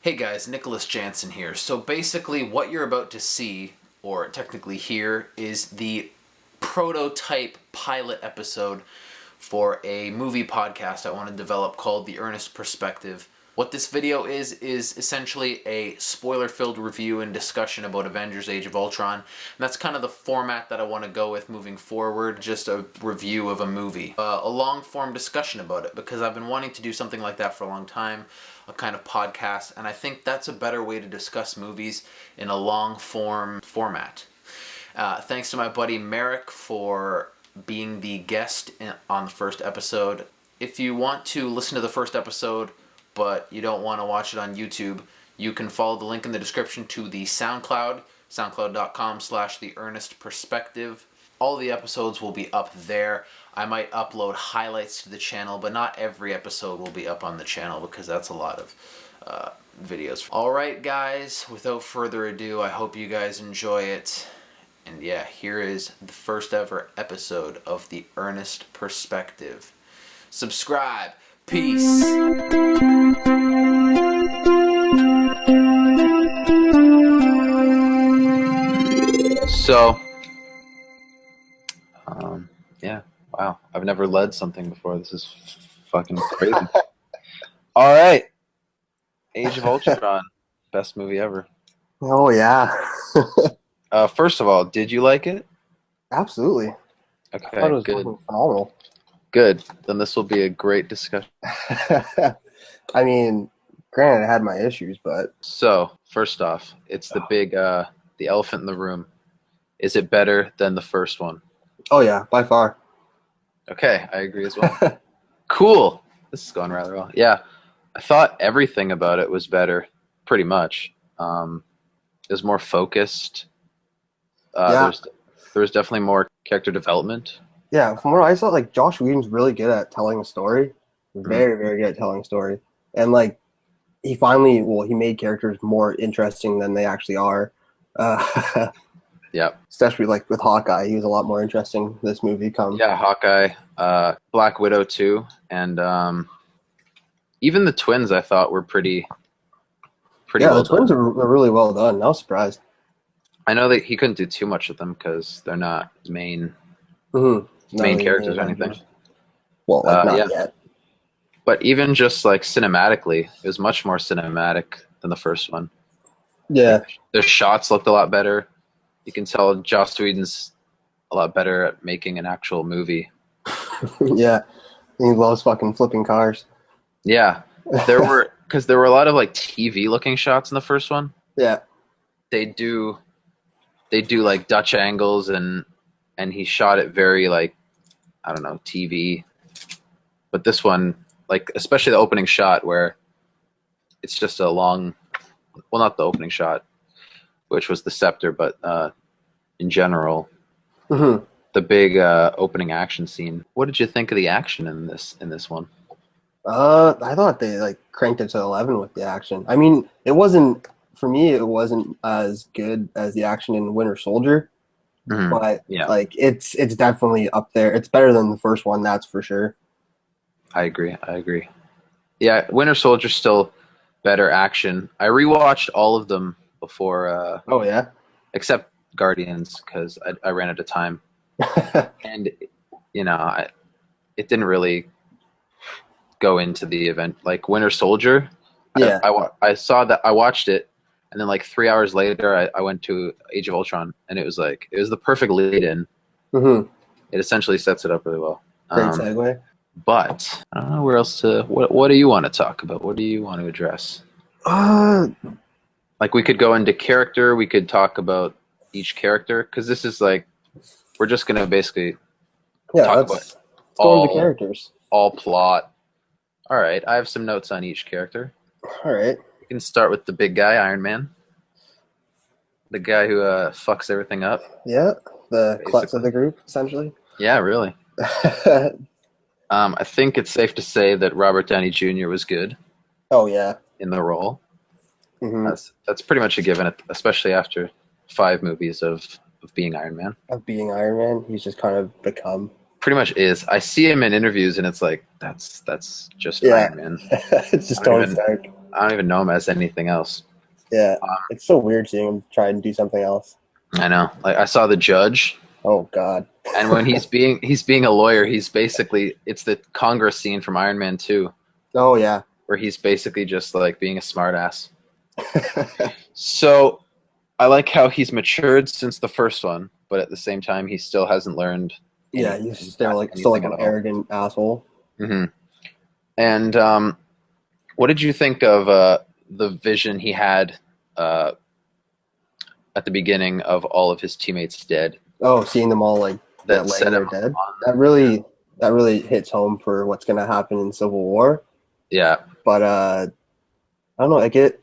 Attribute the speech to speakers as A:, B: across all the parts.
A: Hey guys, Nicholas Jansen here. So basically what you're about to see, or technically hear, is the prototype pilot episode for a movie podcast I want to develop called the Earnest Perspective. What this video is essentially a spoiler-filled review and discussion about Avengers Age of Ultron. And that's kind of the format that I want to go with moving forward, just a review of a movie. A long-form discussion about it, because I've been wanting to do something like that for a long time, a kind of podcast, and I think that's a better way to discuss movies in a long-form format. Thanks to my buddy Merrick for being the guest on the first episode. If you want to listen to the first episode, but you don't want to watch it on YouTube, you can follow the link in the description to the SoundCloud, soundcloud.com/theearnestperspective. All the episodes will be up there. I might upload highlights to the channel, but not every episode will be up on the channel because that's a lot of videos. Alright guys, without further ado, I hope you guys enjoy it. And yeah, here is the first ever episode of the Earnest Perspective. Subscribe. Peace. So, yeah, wow. I've never led something before. This is fucking crazy. All right. Age of Ultron. Best movie ever.
B: Oh, yeah.
A: First of all, did you like it?
B: Absolutely.
A: Okay,
B: I thought it was
A: good.
B: fucking phenomenal.
A: Good. Then this will be a great discussion.
B: I mean, granted, I had my issues, but...
A: So, first off, it's the big, the elephant in the room. Is it better than the first one?
B: Oh, yeah, by far.
A: Okay, I agree as well. Cool. This is going rather well. Yeah, I thought everything about it was better, pretty much. It was more focused.
B: Yeah.
A: There was definitely more character development.
B: Yeah, from what I saw, like, Josh Whedon's really good at telling a story. Very, very good at telling a story. And, like, he made characters more interesting than they actually are.
A: Yep.
B: Especially, like, with Hawkeye. He was a lot more interesting this movie come.
A: Yeah, Hawkeye, Black Widow too, and even the twins I thought were pretty
B: yeah,
A: well
B: the twins
A: done.
B: are really well done. I was surprised.
A: I know that he couldn't do too much with them because they're not main
B: Main
A: characters or anything.
B: Well, like, not
A: yeah.
B: yet.
A: But even just like cinematically, it was much more cinematic than the first one.
B: Yeah.
A: Like, the shots looked a lot better. You can tell Joss Whedon's a lot better at making an actual movie.
B: Yeah. He loves fucking flipping cars.
A: Yeah. There were a lot of like TV looking shots in the first one.
B: Yeah.
A: They do like Dutch angles and he shot it very like, I don't know, TV. But this one, like especially the opening shot where it's just a long, well, not the opening shot, which was the scepter, but in general, the big opening action scene. What did you think of the action in this one?
B: I thought they like cranked it to 11 with the action. I mean, it wasn't as good as the action in Winter Soldier, but
A: yeah,
B: like it's definitely up there. It's better than the first one, that's for sure.
A: I agree. Yeah, Winter Soldier's still better action. I rewatched all of them before.
B: Oh yeah,
A: except Guardians because I ran out of time, and you know, it didn't really go into the event like Winter Soldier.
B: Yeah,
A: I saw that, I watched it, and then like 3 hours later, I went to Age of Ultron, and it was the perfect lead-in. It essentially sets it up really well.
B: Great segue.
A: But I don't know where else to. What do you want to talk about? What do you want to address? Like we could go into character. We could talk about each character because this is like we're just gonna basically talk about
B: all the characters,
A: all plot. All right, I have some notes on each character.
B: All right,
A: we can start with the big guy, Iron Man, the guy who fucks everything up.
B: Yeah, the klutz of the group, essentially.
A: Yeah, really. I think it's safe to say that Robert Downey Jr. was good.
B: Oh yeah,
A: in the role. That's pretty much a given, especially after 5 movies of being Iron Man.
B: Of being Iron Man, he's just kind of become.
A: Pretty much is. I see him in interviews, and it's like that's just Iron Man.
B: It's just Tony Stark.
A: I don't even know him as anything else.
B: Yeah, it's so weird seeing him try and do something else.
A: I know. Like I saw The Judge,
B: Oh God.
A: and when he's being a lawyer, it's the Congress scene from Iron Man 2,
B: Oh yeah.
A: where he's basically just like being a smartass. So I like how he's matured since the first one, but at the same time, he still hasn't learned.
B: Yeah, he's still like an arrogant asshole.
A: Mm-hmm. And what did you think of the vision he had at the beginning of all of his teammates dead?
B: Oh, seeing them all like
A: That
B: laying
A: set
B: there
A: him
B: dead.
A: on.
B: That really hits home for what's gonna happen in Civil War.
A: Yeah.
B: But I don't know. Like it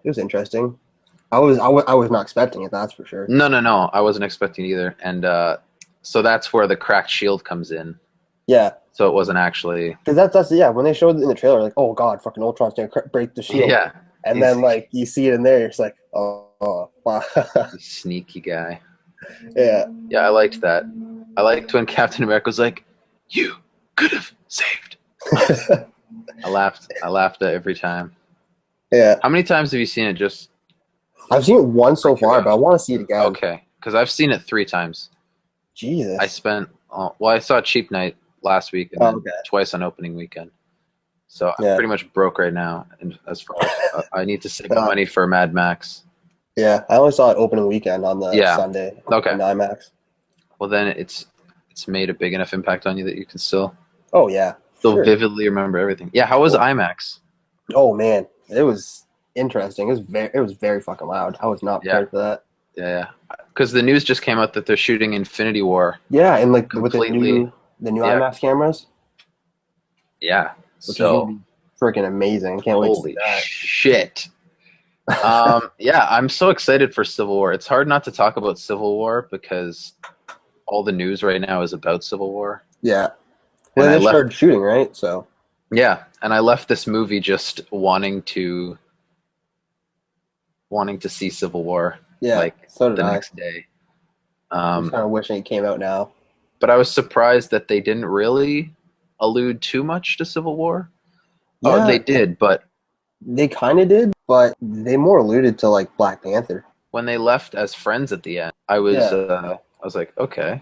B: was interesting. I was not expecting it. That's for sure.
A: No. I wasn't expecting either. And so that's where the cracked shield comes in.
B: Yeah.
A: So it wasn't actually.
B: Because that's yeah. When they showed it in the trailer, like, oh God, fucking Ultron's gonna break the shield.
A: Yeah.
B: And then like you see it in there, it's like, oh, wow.
A: Sneaky guy.
B: Yeah.
A: Yeah, I liked that. I liked when Captain America was like, "You could have saved." I laughed every time.
B: Yeah.
A: How many times have you seen it? Just
B: I've seen it once so far, but I want to see it again.
A: okay, because I've seen it 3 times.
B: Jesus.
A: I spent I saw Cheap Night last week and then twice on opening weekend. So I'm pretty much broke right now, and as far as I need to save my money for Mad Max.
B: Yeah, I only saw it opening weekend on the Sunday.
A: Okay.
B: In IMAX.
A: Well, then it's made a big enough impact on you that you can still.
B: Oh yeah.
A: Still vividly remember everything. Yeah, how was IMAX?
B: Oh man, it was interesting. It was very fucking loud. I was not prepared for that.
A: Yeah, because the news just came out that they're shooting Infinity War.
B: Yeah, and like completely, with the new IMAX cameras.
A: Yeah,
B: which is gonna be freaking amazing. Can't wait to see that.
A: Holy shit. Yeah, I'm so excited for Civil War. It's hard not to talk about Civil War because all the news right now is about Civil War.
B: Yeah. Well, they started shooting, right? So.
A: Yeah, and I left this movie just wanting to see Civil War.
B: Yeah,
A: like
B: so did
A: the
B: I.
A: next day.
B: I'm kind of wishing it came out now.
A: But I was surprised that they didn't really allude too much to Civil War. Yeah, oh, they did, but
B: they kind of did, but they more alluded to like Black Panther.
A: When they left as friends at the end, I was like, okay,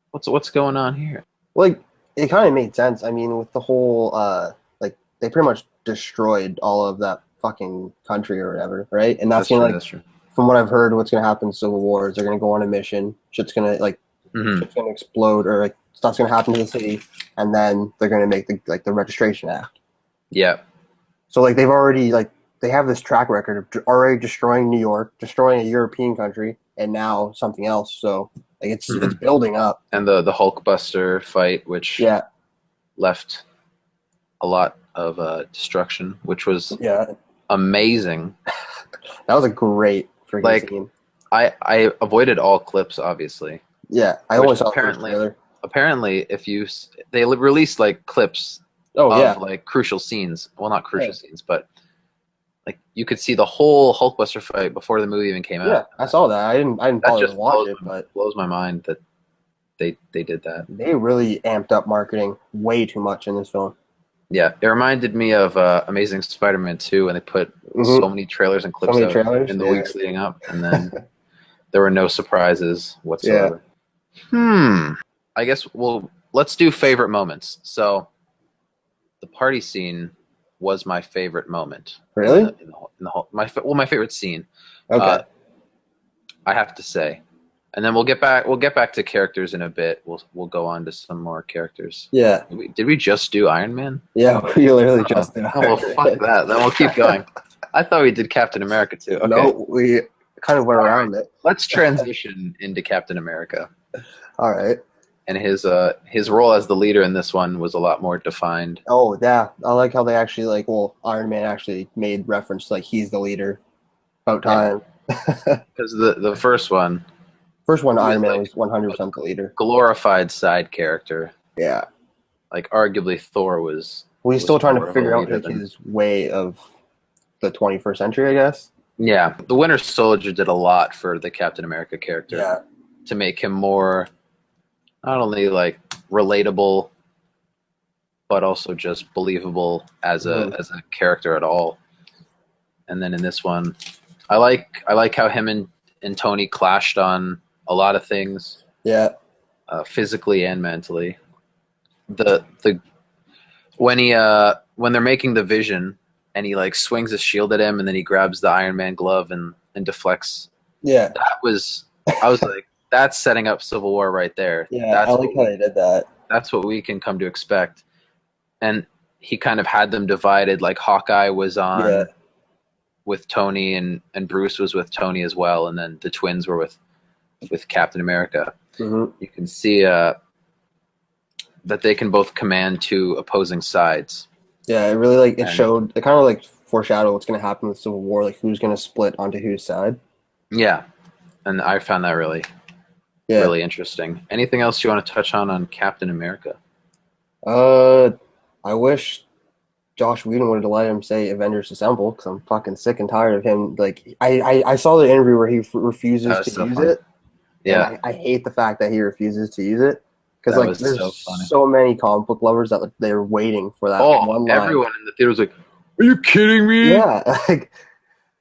A: what's going on here?
B: Like, it kind of made sense. I mean, with the whole like they pretty much destroyed all of that fucking country or whatever, right? And that's gonna like, from what I've heard, what's gonna happen in Civil War is they're gonna go on a mission. Shit's gonna like, shit's gonna explode, or like stuff's gonna happen to the city, and then they're gonna make the Registration Act.
A: Yeah.
B: So like they have this track record of already destroying New York, destroying a European country, and now something else. So like it's building up. And
A: the Hulkbuster fight, which left a lot of destruction, which was amazing.
B: That was a great freaking scene.
A: I avoided all clips, obviously.
B: Yeah, I only saw the trailer.
A: Apparently, they released like clips of like crucial scenes. Well, not crucial scenes, but like you could see the whole Hulkbuster fight before the movie even came out.
B: Yeah, I saw that. I didn't bother to watch it, but
A: blows my mind that they did that.
B: They really amped up marketing way too much in this film.
A: Yeah, it reminded me of Amazing Spider-Man 2, and they put so many trailers and clips out in the weeks leading up, and then there were no surprises whatsoever. Yeah. I guess let's do favorite moments. So the party scene was my favorite moment.
B: Really?
A: In the whole, my favorite scene.
B: Okay.
A: I have to say. And then we'll get back to characters in a bit. We'll go on to some more characters.
B: Yeah.
A: Did we just do Iron Man?
B: Yeah, we literally just did Iron Man.
A: Well, fuck that. Then we'll keep going. I thought we did Captain America too. Okay.
B: No, we kind of went around it.
A: Let's transition into Captain America.
B: All right.
A: And his role as the leader in this one was a lot more defined.
B: Oh yeah, I like how they actually Iron Man actually made reference to he's the leader. About time.
A: Because the first one.
B: Iron Man was 100% the leader.
A: Glorified side character.
B: Yeah.
A: Like arguably Thor was.
B: Well, he's still trying to figure out his way of the 21st century, I guess.
A: Yeah, the Winter Soldier did a lot for the Captain America character.
B: Yeah.
A: To make him more, not only relatable, but also just believable as a character at all. And then in this one, I like how him and Tony clashed on a lot of things.
B: Yeah.
A: Physically and mentally. The when they're making the Vision and he like swings his shield at him and then he grabs the Iron Man glove and deflects.
B: Yeah.
A: I was like, that's setting up Civil War right there.
B: Yeah, I like how they did that.
A: That's what we can come to expect. And he kind of had them divided. Like Hawkeye was on with Tony and Bruce was with Tony as well, and then the twins were with Captain America.
B: Mm-hmm.
A: You can see that they can both command two opposing sides.
B: Yeah, it really it showed, it kind of like foreshadowed what's going to happen with Civil War, like who's going to split onto whose side.
A: Yeah, and I found that really interesting. Anything else you want to touch on Captain America?
B: I wish Josh Whedon would have let him say Avengers Assemble, because I'm fucking sick and tired of him. Like, I saw the interview where he refuses to use it.
A: Yeah.
B: I hate the fact that he refuses to use it. Because like there's so many comic book lovers that they're waiting for that one line.
A: Everyone in the theater was like, "Are you kidding me?"
B: Yeah,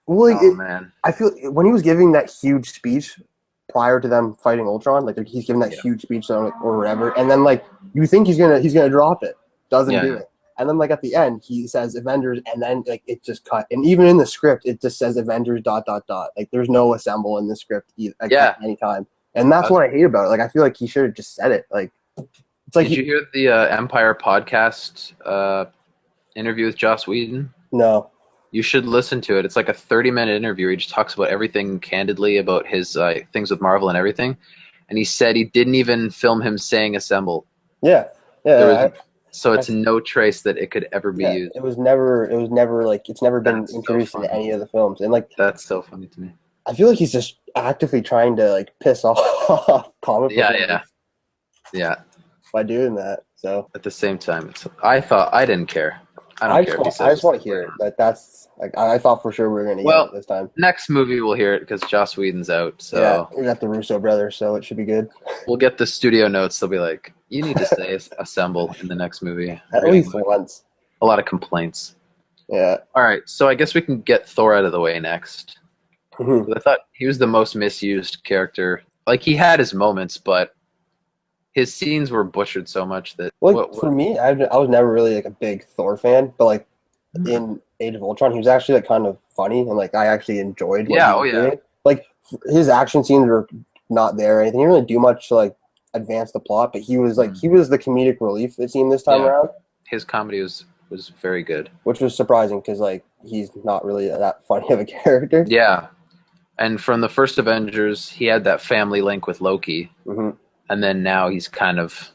B: man. I feel when he was giving that huge speech prior to them fighting Ultron, like he's giving that huge speech or whatever, and then like you think he's gonna drop it, doesn't do it, and then like at the end he says Avengers, and then like it just cut, and even in the script it just says Avengers ... Like there's no assemble in the script at any time. And that's what I hate about it. Like, I feel like he should have just said it. Like, it's like.
A: Did you hear the Empire podcast interview with Joss Whedon?
B: No.
A: You should listen to it. It's like a 30-minute interview where he just talks about everything candidly about his things with Marvel and everything. And he said he didn't even film him saying "assemble."
B: Yeah.
A: So it's no trace that it could ever be used.
B: It was never like it's never been introduced into any of the films. And like
A: that's so funny to me.
B: I feel like he's just actively trying to like piss off comic book
A: yeah
B: by doing that. So
A: at the same time, I didn't care. I
B: just want to hear it. But that's like I thought for sure we were going to get it this time.
A: Next movie we'll hear it because Joss Whedon's out. So
B: yeah, we got the Russo brothers, so it should be good.
A: We'll get the studio notes. They'll be like, "You need to say assemble in the next movie."
B: At least once.
A: A lot of complaints.
B: Yeah.
A: All right, so I guess we can get Thor out of the way next.
B: Mm-hmm.
A: I thought he was the most misused character. Like, he had his moments, but his scenes were butchered so much that...
B: For me, I was never really like a big Thor fan, but like in Age of Ultron, he was actually like kind of funny, and like I actually enjoyed what he was doing. Like, his action scenes were not there or anything. He didn't really do much to like advance the plot, but he was like he was the comedic relief it seemed this time around.
A: His comedy was very good.
B: Which was surprising because like he's not really that funny of a character.
A: Yeah. And from the first Avengers, he had that family link with Loki.
B: Mm-hmm.
A: And then now he's kind of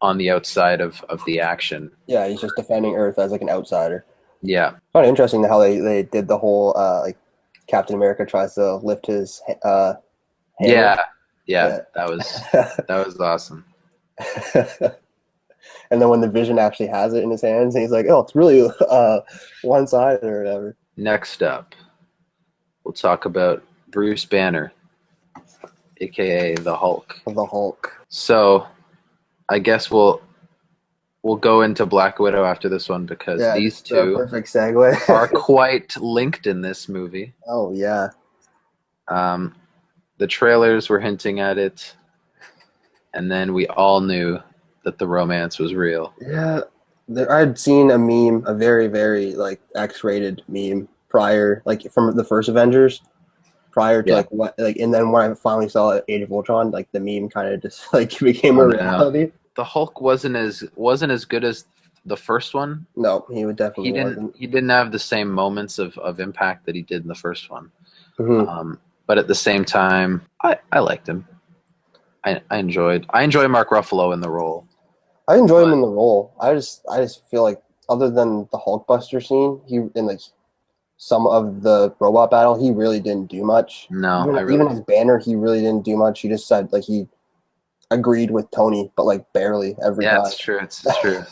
A: on the outside of the action.
B: Yeah, he's just defending Earth as like an outsider.
A: Yeah.
B: Kind of interesting how they did the whole like Captain America tries to lift his hand.
A: Yeah. That was awesome.
B: And then when the Vision actually has it in his hands, and he's like, "Oh, it's really one side or whatever."
A: Next up, we'll talk about Bruce Banner, aka the Hulk.
B: The Hulk.
A: So, I guess we'll go into Black Widow after this one because these two
B: perfect segue.
A: are quite linked in this movie.
B: Oh yeah.
A: The trailers were hinting at it, and then we all knew that the romance was real.
B: Yeah, I'd seen a meme, a very, very like X-rated meme prior, like from the first Avengers, prior to like what, like, and then when I finally saw Age of Ultron, like the meme kind of just like became a reality.
A: The Hulk wasn't as good as the first one.
B: No, he would definitely.
A: He didn't have the same moments of impact that he did in the first one.
B: Mm-hmm.
A: But at the same time, I liked him. I enjoy Mark Ruffalo in the role.
B: I enjoy him in the role. I just feel like other than the Hulkbuster scene, he in like some of the robot battle, he really didn't do much.
A: No,
B: even his Banner, he really didn't do much. He just said like he agreed with Tony, but like barely every time.
A: Yeah, it's true. It's true.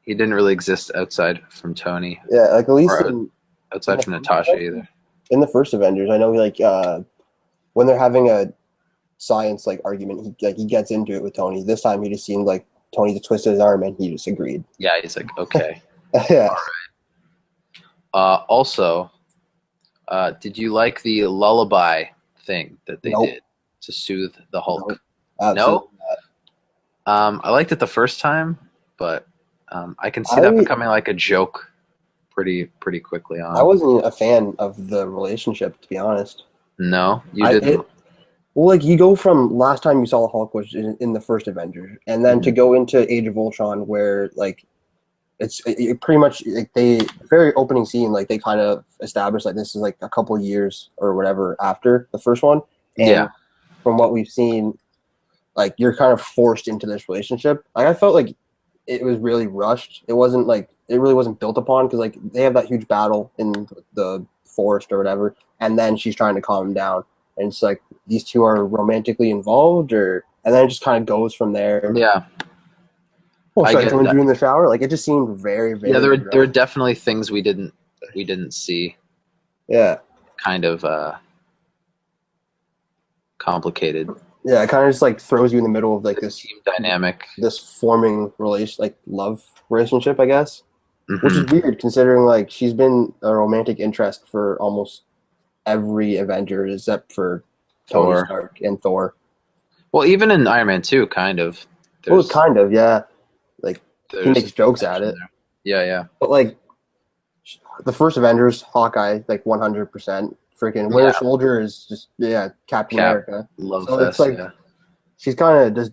A: He didn't really exist outside from Tony.
B: Yeah, like at least
A: outside from Natasha either.
B: In the first Avengers, I know like when they're having a science like argument, he gets into it with Tony. This time he just seemed like Tony just twisted his arm and he just agreed.
A: Yeah, he's like, okay.
B: Yeah.
A: All right. Also, did you like the lullaby thing that they did to soothe the Hulk?
B: Nope,
A: no? I liked it the first time, but I can see that becoming like a joke pretty quickly on.
B: I wasn't a fan of the relationship, to be honest.
A: No, you didn't.
B: Well, like you go from last time you saw the Hulk was in the first Avengers, and then to go into Age of Ultron, where like it pretty much like the very opening scene, like they kind of established like this is like a couple years or whatever after the first one, and from what we've seen, like you're kind of forced into this relationship. Like I felt like it was really rushed. It wasn't like it really wasn't built upon because like they have that huge battle in the forest or whatever, and then she's trying to calm him down, and it's like these two are romantically involved, and then it just kind of goes from there.
A: Yeah.
B: Oh, sorry, someone doing the shower. Like it just seemed very.
A: Yeah, there are definitely things we didn't see.
B: Yeah.
A: Kind of complicated.
B: Yeah, it kind of just like throws you in the middle of like this
A: team dynamic,
B: this forming love relationship, I guess, which is weird considering like she's been a romantic interest for almost every Avenger except for Tony Stark and Thor.
A: Well, even in Iron Man 2, kind of.
B: Well, kind of, yeah. Like he makes jokes at it.
A: There. Yeah.
B: But like the first Avengers, Hawkeye, like 100%. Freaking Winter Soldier is just Captain America.
A: Love
B: so
A: fest,
B: it's like she's kind of just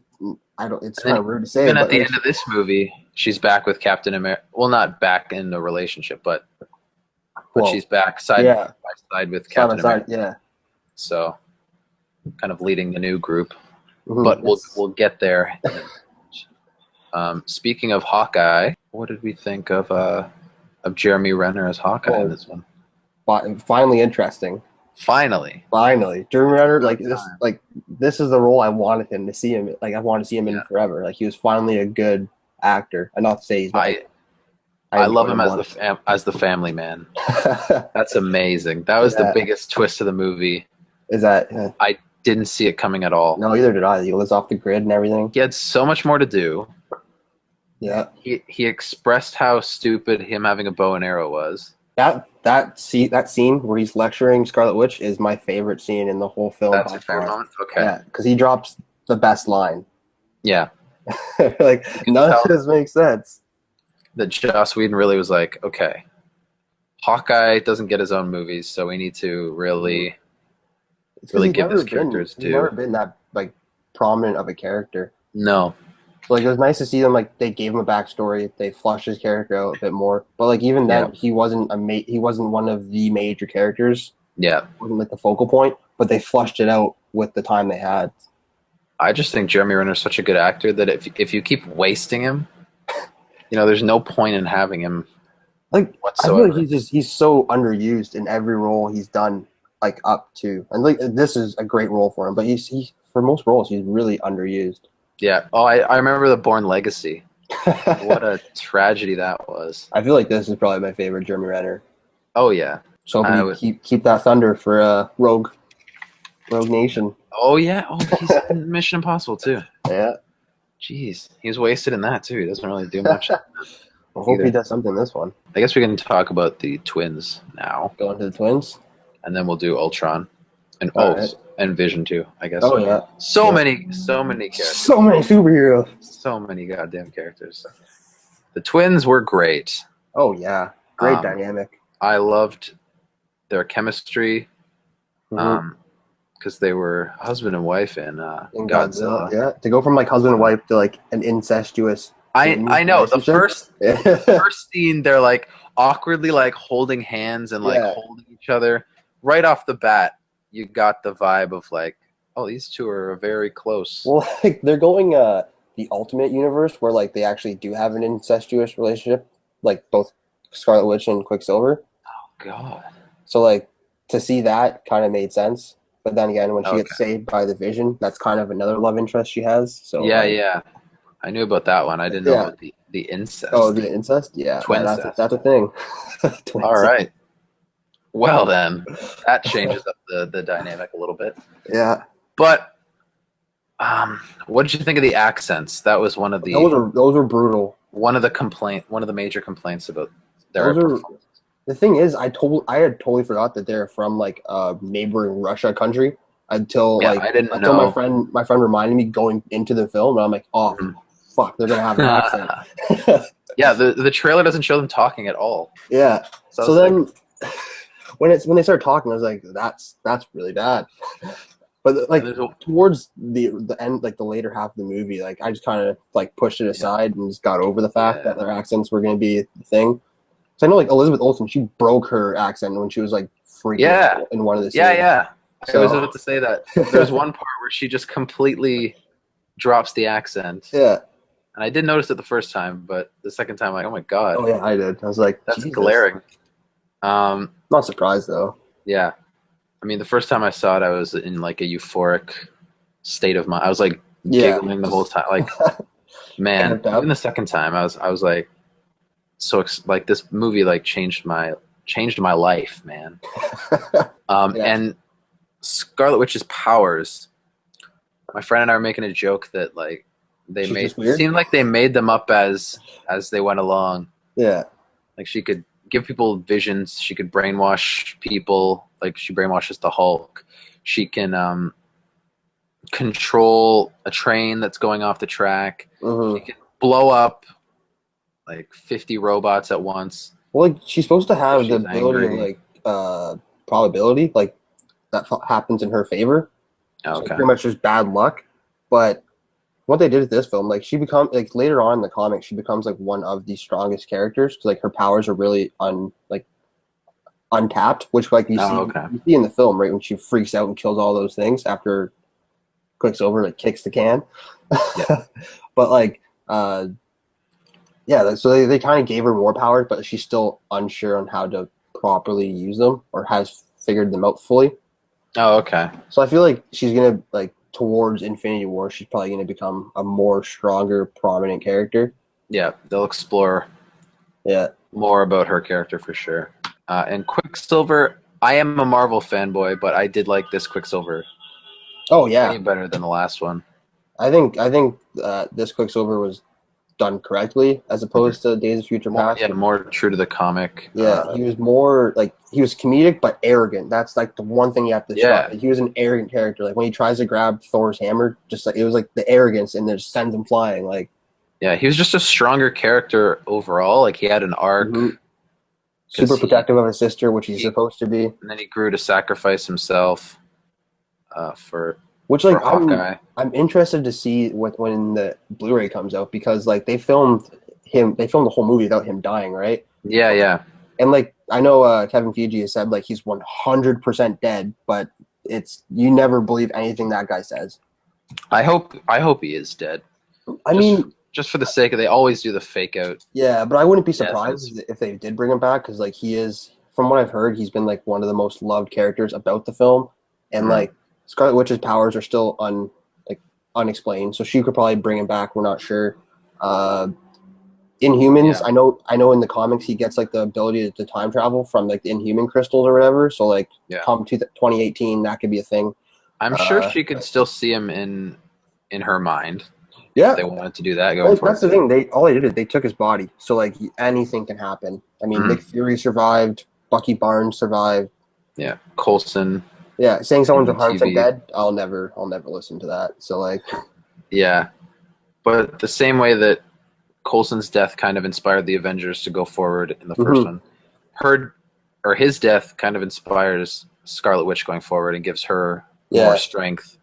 B: it's kind of rude to say.
A: Even at the end of this movie, she's back with Captain America. Well, not back in the relationship, but she's back side by side with Captain America.
B: Yeah.
A: So, kind of leading the new group, but we'll get there. Speaking of Hawkeye, what did we think of Jeremy Renner as Hawkeye in this one?
B: Finally interesting.
A: Finally,
B: Jeremy Renner, this is the role I wanted him to see him. Like I wanted to see him in forever. Like he was finally a good actor. And not to say he's not.
A: I love him as the family man. That's amazing. That was the biggest twist of the movie.
B: Is that?
A: I didn't see it coming at all.
B: No, either did I. He lives off the grid and everything.
A: He had so much more to do.
B: Yeah.
A: He expressed how stupid him having a bow and arrow was.
B: That scene where he's lecturing Scarlet Witch is my favorite scene in the whole film.
A: That's your favorite moment? Okay.
B: Yeah, because he drops the best line.
A: Yeah.
B: Like, none of this makes sense.
A: That Joss Whedon really was like, okay, Hawkeye doesn't get his own movies, so we need to really give his characters due.
B: He's never been that, prominent of a character.
A: No.
B: Like it was nice to see them. Like they gave him a backstory. They flushed his character out a bit more. But like even then, he wasn't he wasn't one of the major characters.
A: Yeah,
B: he wasn't like the focal point. But they flushed it out with the time they had.
A: I just think Jeremy Renner is such a good actor that if you keep wasting him, there's no point in having him.
B: Like
A: whatsoever.
B: I feel like he's so underused in every role he's done. Like up to and like this is a great role for him. But he for most roles he's really underused.
A: Yeah. Oh, I remember the Bourne Legacy. What a tragedy that was.
B: I feel like this is probably my favorite Jeremy Renner.
A: Oh yeah.
B: So keep that thunder for Rogue Nation.
A: Oh yeah. Oh, he's in Mission Impossible too.
B: Yeah.
A: Jeez, he's wasted in that too. He doesn't really do much.
B: I hope he does something in this one.
A: I guess we can talk about the twins now.
B: Go into the twins,
A: and then we'll do Ultron, and and Vision too, I guess.
B: Oh yeah.
A: So many characters.
B: So many superheroes.
A: So many goddamn characters. The twins were great.
B: Oh yeah, great dynamic.
A: I loved their chemistry, because they were husband and wife in Godzilla.
B: Yeah, to go from husband and wife to an incestuous.
A: I know the first scene they're awkwardly holding hands and holding each other. Right off the bat, you got the vibe of these two are very close.
B: Well, they're going the Ultimate Universe where they actually do have an incestuous relationship, both Scarlet Witch and Quicksilver.
A: Oh God!
B: So to see that kind of made sense, but then again, when she gets saved by the Vision, that's kind of another love interest she has. So
A: yeah, I knew about that one. I didn't know about the incest.
B: Oh, the incest? Yeah, that's a thing.
A: All right. Well then, that changes up the dynamic a little bit.
B: Yeah.
A: But What did you think of the accents? That was one of
B: Those were brutal.
A: one of the major complaints about their
B: Those are
A: performance.
B: the thing is, I had totally forgot that they're from like a neighboring Russia country
A: Yeah, I didn't
B: until
A: know.
B: my friend reminded me going into the film, and I'm like, oh
A: Mhm.
B: fuck, they're gonna have an accent.
A: Yeah, the trailer doesn't show them talking at all.
B: Yeah.
A: So I
B: So
A: was like,
B: then when they started talking, I was like, that's really bad. But
A: and
B: like
A: there's a,
B: towards the end, like the later half of the movie, like I just kind of like pushed it
A: yeah,
B: aside and just got over the fact
A: yeah,
B: that their accents were going to be the thing. So I know like Elizabeth Olsen, she broke her accent when she was like freaking
A: yeah,
B: out in one of the
A: yeah,
B: scenes.
A: yeah. I was
B: So
A: about to say that. There's one part where she just completely drops the accent,
B: yeah.
A: and I did notice it the first time, but the second time, like, oh my god,
B: Oh yeah, I did. I was like,
A: that's
B: Jesus.
A: glaring. Um,
B: Not surprised though.
A: yeah. I mean, the first time I saw it, I was in like a euphoric state of mind. I was like
B: Yeah.
A: giggling the whole time. Like, man,
B: Amped up.
A: even the second time, I was like, like this movie like changed my life, man.
B: Yeah.
A: And Scarlet Witch's powers. My friend and I were making a joke that like
B: She's just
A: it
B: weird.
A: seemed like they made them up as they went along.
B: Yeah.
A: Like she could give people visions. She could brainwash people. Like she brainwashes the Hulk. She can control a train that's going off the track. She
B: Mm-hmm.
A: can blow up like 50 robots at once
B: Well, like she's supposed to
A: if
B: have the
A: she's
B: ability of
A: angry.
B: like probability, like that happens in her favor. So
A: Okay.
B: pretty much just bad luck. But what they did with this film, like she become like later on in the comics, she becomes like one of the strongest characters because like her powers are really untapped, which like
A: Oh, okay.
B: you see in the film, right, when she freaks out and kills all those things after Quicksilver like kicks the can.
A: Yeah.
B: But like yeah, so they kind of gave her more powers, but she's still unsure on how to properly use them or has figured them out fully.
A: Oh, okay.
B: So I feel like she's gonna like towards Infinity War, she's probably gonna become a more stronger, prominent character.
A: Yeah, they'll explore
B: Yeah.
A: more about her character for sure. And Quicksilver, I am a Marvel fanboy, but I did like this Quicksilver
B: Oh
A: way
B: yeah.
A: better than the last one.
B: I think this Quicksilver was done correctly as
A: Mhm.
B: opposed to Days of Future
A: More,
B: Past.
A: yeah, more true to the comic.
B: Yeah, he was more like he was comedic but arrogant. That's like the one thing you have to describe.
A: Yeah,
B: Like, he was an arrogant character. Like when he tries to grab Thor's hammer, just like it was like the arrogance and it just sends him flying. Like
A: yeah, he was just a stronger character overall. Like he had an arc
B: mhm.
A: because
B: Super protective of his sister, which he's
A: he
B: supposed to be.
A: and then he grew to sacrifice himself for
B: Which
A: for
B: like
A: Hawkeye.
B: I'm interested to see what when the Blu-ray comes out because like they filmed the whole movie without him dying, right?
A: Yeah, yeah.
B: And like I know Kevin Feige has said like he's 100% dead, but it's you never believe anything that guy says.
A: I hope he is dead.
B: I
A: Just
B: mean,
A: just for the sake of they always do the fake out
B: yeah, but I wouldn't be
A: death.
B: surprised if they did bring him back because like he is, from what I've heard, he's been like one of the most loved characters about the film, and
A: Mhm.
B: like Scarlet Witch's powers are still unexplained, so she could probably bring him back. We're not sure. Uh, Inhumans,
A: Yeah,
B: I know in the comics he gets like the ability to time travel from like the Inhuman crystals or whatever. So like
A: yeah.
B: come to 2018, that could be a thing.
A: I'm sure
B: Uh,
A: she could still see him in her mind if
B: yeah,
A: they wanted to do that going
B: well,
A: forward.
B: that's the thing. All they did is they took his body, so like anything can happen. I mean,
A: Mhm.
B: Nick Fury survived, Bucky Barnes survived.
A: Yeah, Coulson
B: Yeah, saying
A: in
B: someone's
A: the
B: 100%
A: TV.
B: dead, I'll never listen to that. So like,
A: Yeah, but the same way that Coulson's death kind of inspired the Avengers to go forward in the first
B: mhm.
A: one, her or his death kind of inspires Scarlet Witch going forward and gives her more
B: Yeah,
A: strength.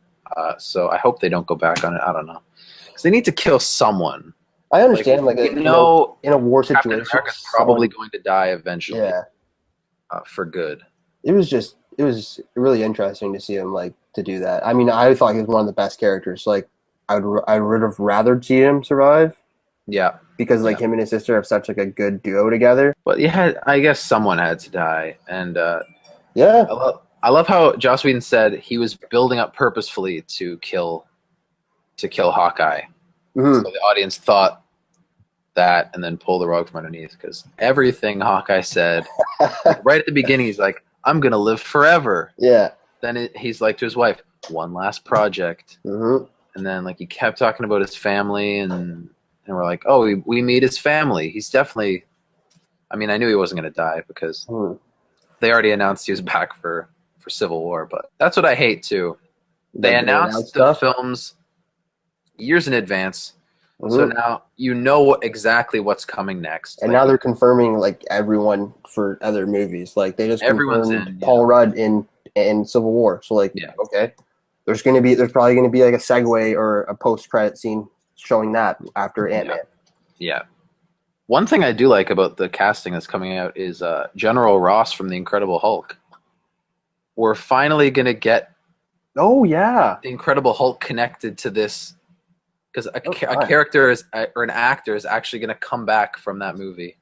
A: So I hope they don't go back on it. I don't know because they need to kill someone.
B: I
A: Like
B: understand. Like
A: we know
B: in a war
A: Captain
B: situation,
A: America's probably going to die eventually
B: yeah,
A: for good.
B: it was really interesting to see him like to do that. I mean, I thought he was one of the best characters. Like, I would have rather see him survive
A: Yeah,
B: because like
A: yeah.
B: him and his sister have such like a good duo together.
A: But yeah, I guess someone had to die, and
B: Yeah,
A: I love how Joss Whedon said he was building up purposefully to kill Hawkeye, so
B: hmm
A: the audience thought that, and then pull the rug from underneath because everything Hawkeye said, like right at the beginning, he's like, "I'm gonna live forever."
B: yeah,
A: Then he's like to his wife, "One last project,"
B: hmm
C: And then like he kept talking about his family, and we're like, oh, we meet his family. He's definitely. I mean, I knew he wasn't going to die because they already announced he was back for Civil War. But that's what I hate too. They announced the films years in advance, so now you know exactly what's coming next.
B: And now they're confirming like everyone for other movies. Like they just confirmed Paul Rudd in Civil War. So like, okay, there's probably gonna be like a segue or a post-credit scene showing that after Ant-Man.
C: Yeah. One thing I do like about the casting that's coming out is General Ross from The Incredible Hulk. We're finally gonna get.
B: Oh yeah,
C: The Incredible Hulk connected to this. Because a character or an actor is actually going to come back from that movie.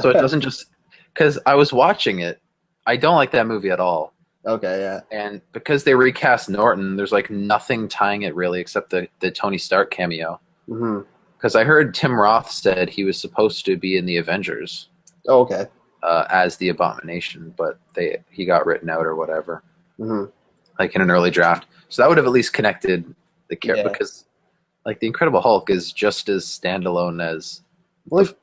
C: So it doesn't just... Because I was watching it. I don't like that movie at all.
B: Okay, yeah.
C: And because they recast Norton, there's like nothing tying it really except the Tony Stark cameo. Because I heard Tim Roth said he was supposed to be in the Avengers.
B: Oh, okay.
C: As the Abomination, but he got written out or whatever. Like in an early draft. So that would have at least connected the character. Because... Like, The Incredible Hulk is just as standalone as the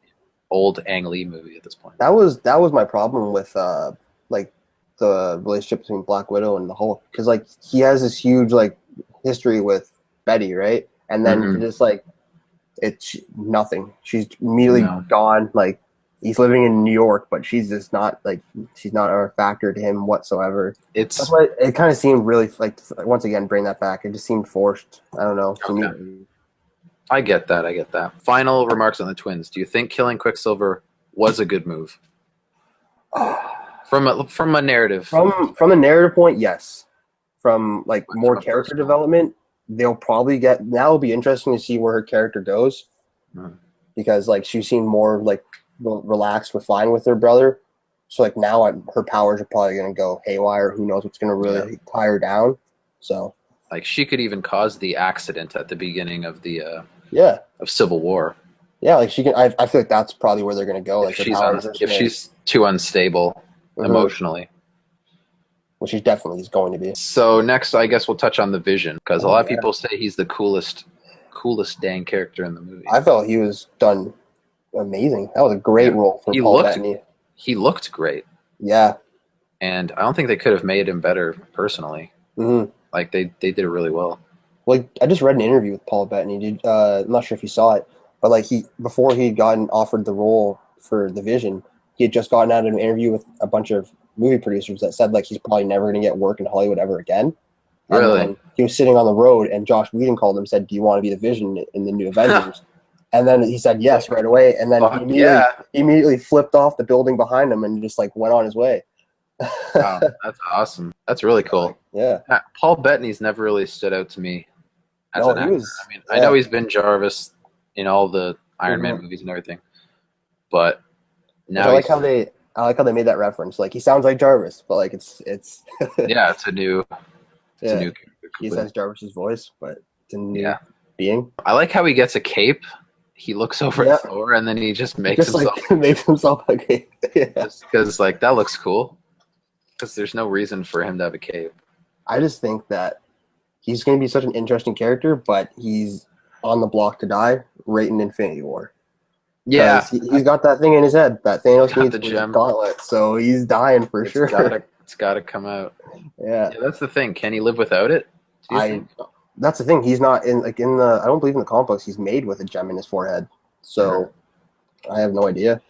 C: old Ang Lee movie at this point.
B: That was my problem with, like, the relationship between Black Widow and the Hulk. Because, like, he has this huge, like, history with Betty, right? And then just, like, it's nothing. She's immediately gone. Like, he's living in New York, but she's just not, like, she's not a factor to him whatsoever. That's why it kind of seemed really, like, once again, bring that back. It just seemed forced. I don't know.
C: Okay. I get that. Final remarks on the twins. Do you think killing Quicksilver was a good move? From a narrative.
B: From a narrative point, yes. From like more character development, they'll probably get. Now it'll be interesting to see where her character goes, because like she seemed more like relaxed, refined with her brother. So like now her powers are probably going to go haywire. Who knows what's going to really tie her down? So
C: like she could even cause the accident at the beginning of the of Civil War.
B: Yeah, like she can. I feel like that's probably where they're going to go. Like
C: if she's too unstable emotionally,
B: which she definitely is going to be.
C: So next, I guess we'll touch on the Vision, because a lot of people say he's the coolest dang character in the movie.
B: I felt he was done amazing. That was a great role for Paul Bettany.
C: He looked great.
B: Yeah,
C: and I don't think they could have made him better personally. Like they did it really well.
B: Like I just read an interview with Paul Bettany. I'm not sure if you saw it, but like before he had gotten offered the role for the Vision, he had just gotten out of an interview with a bunch of movie producers that said like he's probably never going to get work in Hollywood ever again.
C: Really?
B: And he was sitting on the road, and Josh Whedon called him and said, "Do you want to be the Vision in the new Avengers?" And then he said yes right away, and then he immediately flipped off the building behind him and just like went on his way.
C: Wow, that's awesome. That's really cool.
B: Yeah.
C: Paul Bettany's never really stood out to me as an actor. I know he's been Jarvis in all the Iron Man movies and everything, but now
B: I like how they made that reference. Like he sounds like Jarvis, but like it's it's
C: a new character.
B: He has Jarvis's voice, but it's a new being.
C: I like how he gets a cape. He looks over at Thor, and then he just makes himself
B: a cape.
C: Just because like that looks cool. Because there's no reason for him to have a cape.
B: I just think that he's going to be such an interesting character, but he's on the block to die right in Infinity War.
C: Yeah.
B: He's got that thing in his head. That Thanos needs the gauntlet, so he's dying for sure.
C: It's got to come out.
B: Yeah.
C: That's the thing. Can he live without it?
B: That's the thing. He's not in the. I don't believe in the comic books. He's made with a gem in his forehead. So I have no idea.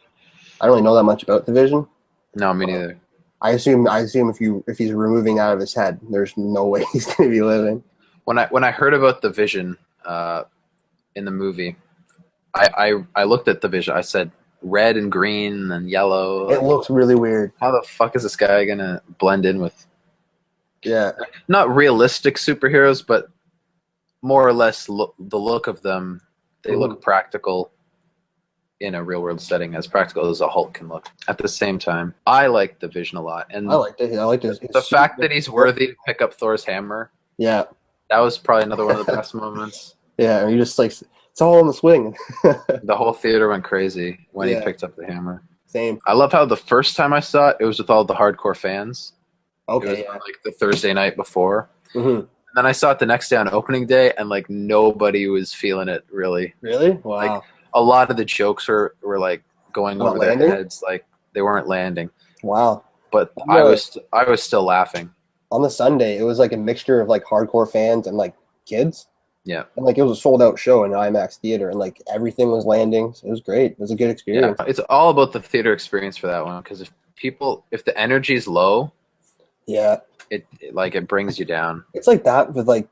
B: I don't really know that much about the Vision.
C: No, me neither.
B: I assume if he's removing out of his head, there's no way he's going to be living.
C: When I heard about the Vision in the movie, I looked at the Vision. I said red and green and yellow.
B: It looks really weird.
C: How the fuck is this guy going to blend in with?
B: Yeah,
C: not realistic superheroes, but more or less the look of them. They look practical in a real world setting, as practical as a Hulk can look. At the same time, I like the Vision a lot, and
B: I liked it.
C: The fact that he's worthy to pick up Thor's hammer.
B: Yeah,
C: that was probably another one of the best moments.
B: Yeah, and you just like it's all on the swing.
C: The whole theater went crazy when he picked up the hammer.
B: Same.
C: I love how the first time I saw it, it was with all the hardcore fans.
B: Okay,
C: like the Thursday night before, and then I saw it the next day on opening day, and like nobody was feeling it really.
B: Really? Wow.
C: Like a lot of the jokes were like going
B: Not
C: over
B: landing?
C: their heads, like they weren't landing.
B: Wow.
C: But I was still laughing.
B: On the Sunday, it was like a mixture of like hardcore fans and like kids.
C: Yeah.
B: And like it was a sold out show in IMAX theater, and like everything was landing. So it was great. It was a good experience.
C: Yeah, it's all about the theater experience for that one, because if the energy is low,
B: Yeah.
C: it brings you down.
B: It's like that with like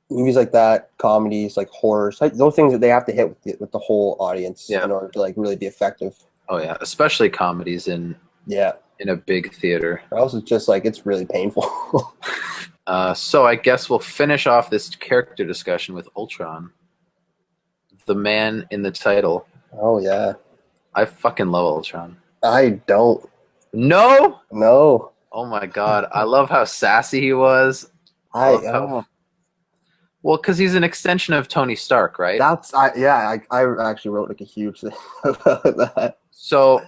B: movies like that, comedies, like horrors, like those things that they have to hit with the whole audience in order to like really be effective.
C: Oh yeah, especially comedies in a big theater.
B: Or else it's just like it's really painful.
C: So I guess we'll finish off this character discussion with Ultron, the man in the title.
B: Oh yeah,
C: I fucking love Ultron.
B: I don't.
C: No.
B: Oh
C: my god, I love how sassy he was. Well, because he's an extension of Tony Stark, right?
B: I actually wrote like a huge thing about that.
C: So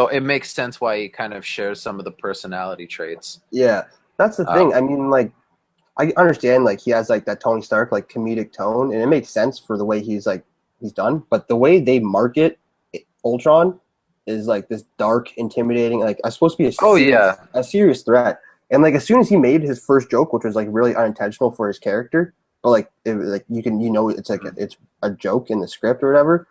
C: it makes sense why he kind of shares some of the personality traits.
B: Yeah, that's the thing. I mean, like, I understand like he has like that Tony Stark like comedic tone, and it makes sense for the way he's done. But the way they market Ultron is like this dark, intimidating. Like, I'm supposed to be a serious threat. And like as soon as he made his first joke, which was like really unintentional for his character, but like it's like it's a joke in the script or whatever.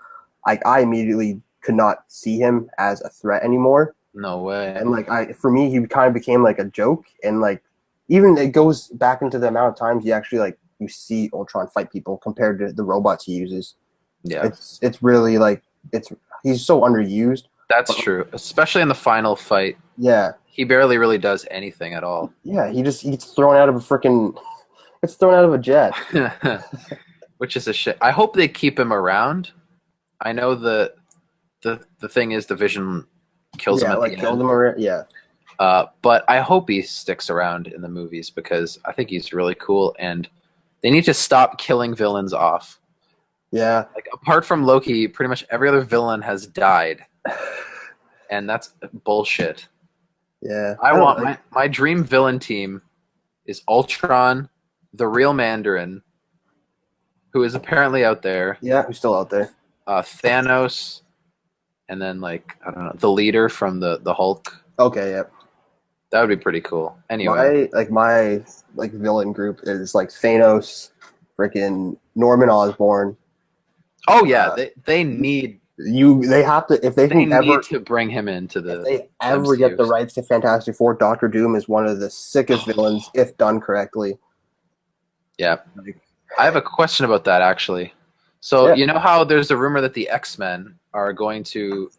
B: Like I immediately could not see him as a threat anymore.
C: No way.
B: And like for me, he kind of became like a joke, and like even it goes back into the amount of times you actually like you see Ultron fight people compared to the robots he uses.
C: Yeah,
B: it's really like he's so underused.
C: That's true, especially in the final fight.
B: Yeah.
C: He barely really does anything at all.
B: Yeah, he gets thrown out of it's thrown out of a jet.
C: Which is a shit. I hope they keep him around. I know the thing is the Vision kills him at the end. But I hope he sticks around in the movies, because I think he's really cool, and they need to stop killing villains off.
B: Yeah.
C: Like apart from Loki, pretty much every other villain has died. And that's bullshit.
B: Yeah.
C: I want my dream villain team is Ultron, the real Mandarin, who is apparently out there.
B: Yeah, who's still out there.
C: Thanos, and then like I don't know, the leader from the Hulk.
B: Okay, yeah.
C: That would be pretty cool. Anyway,
B: my villain group is like Thanos, freaking Norman Osborn.
C: Oh yeah, they need
B: they have to if they
C: need to bring him into the.
B: If they ever get the rights to Fantastic Four, Doctor Doom is one of the sickest villains if done correctly.
C: Yeah, I have a question about that actually. So you know how there's a rumor that the X-Men are going to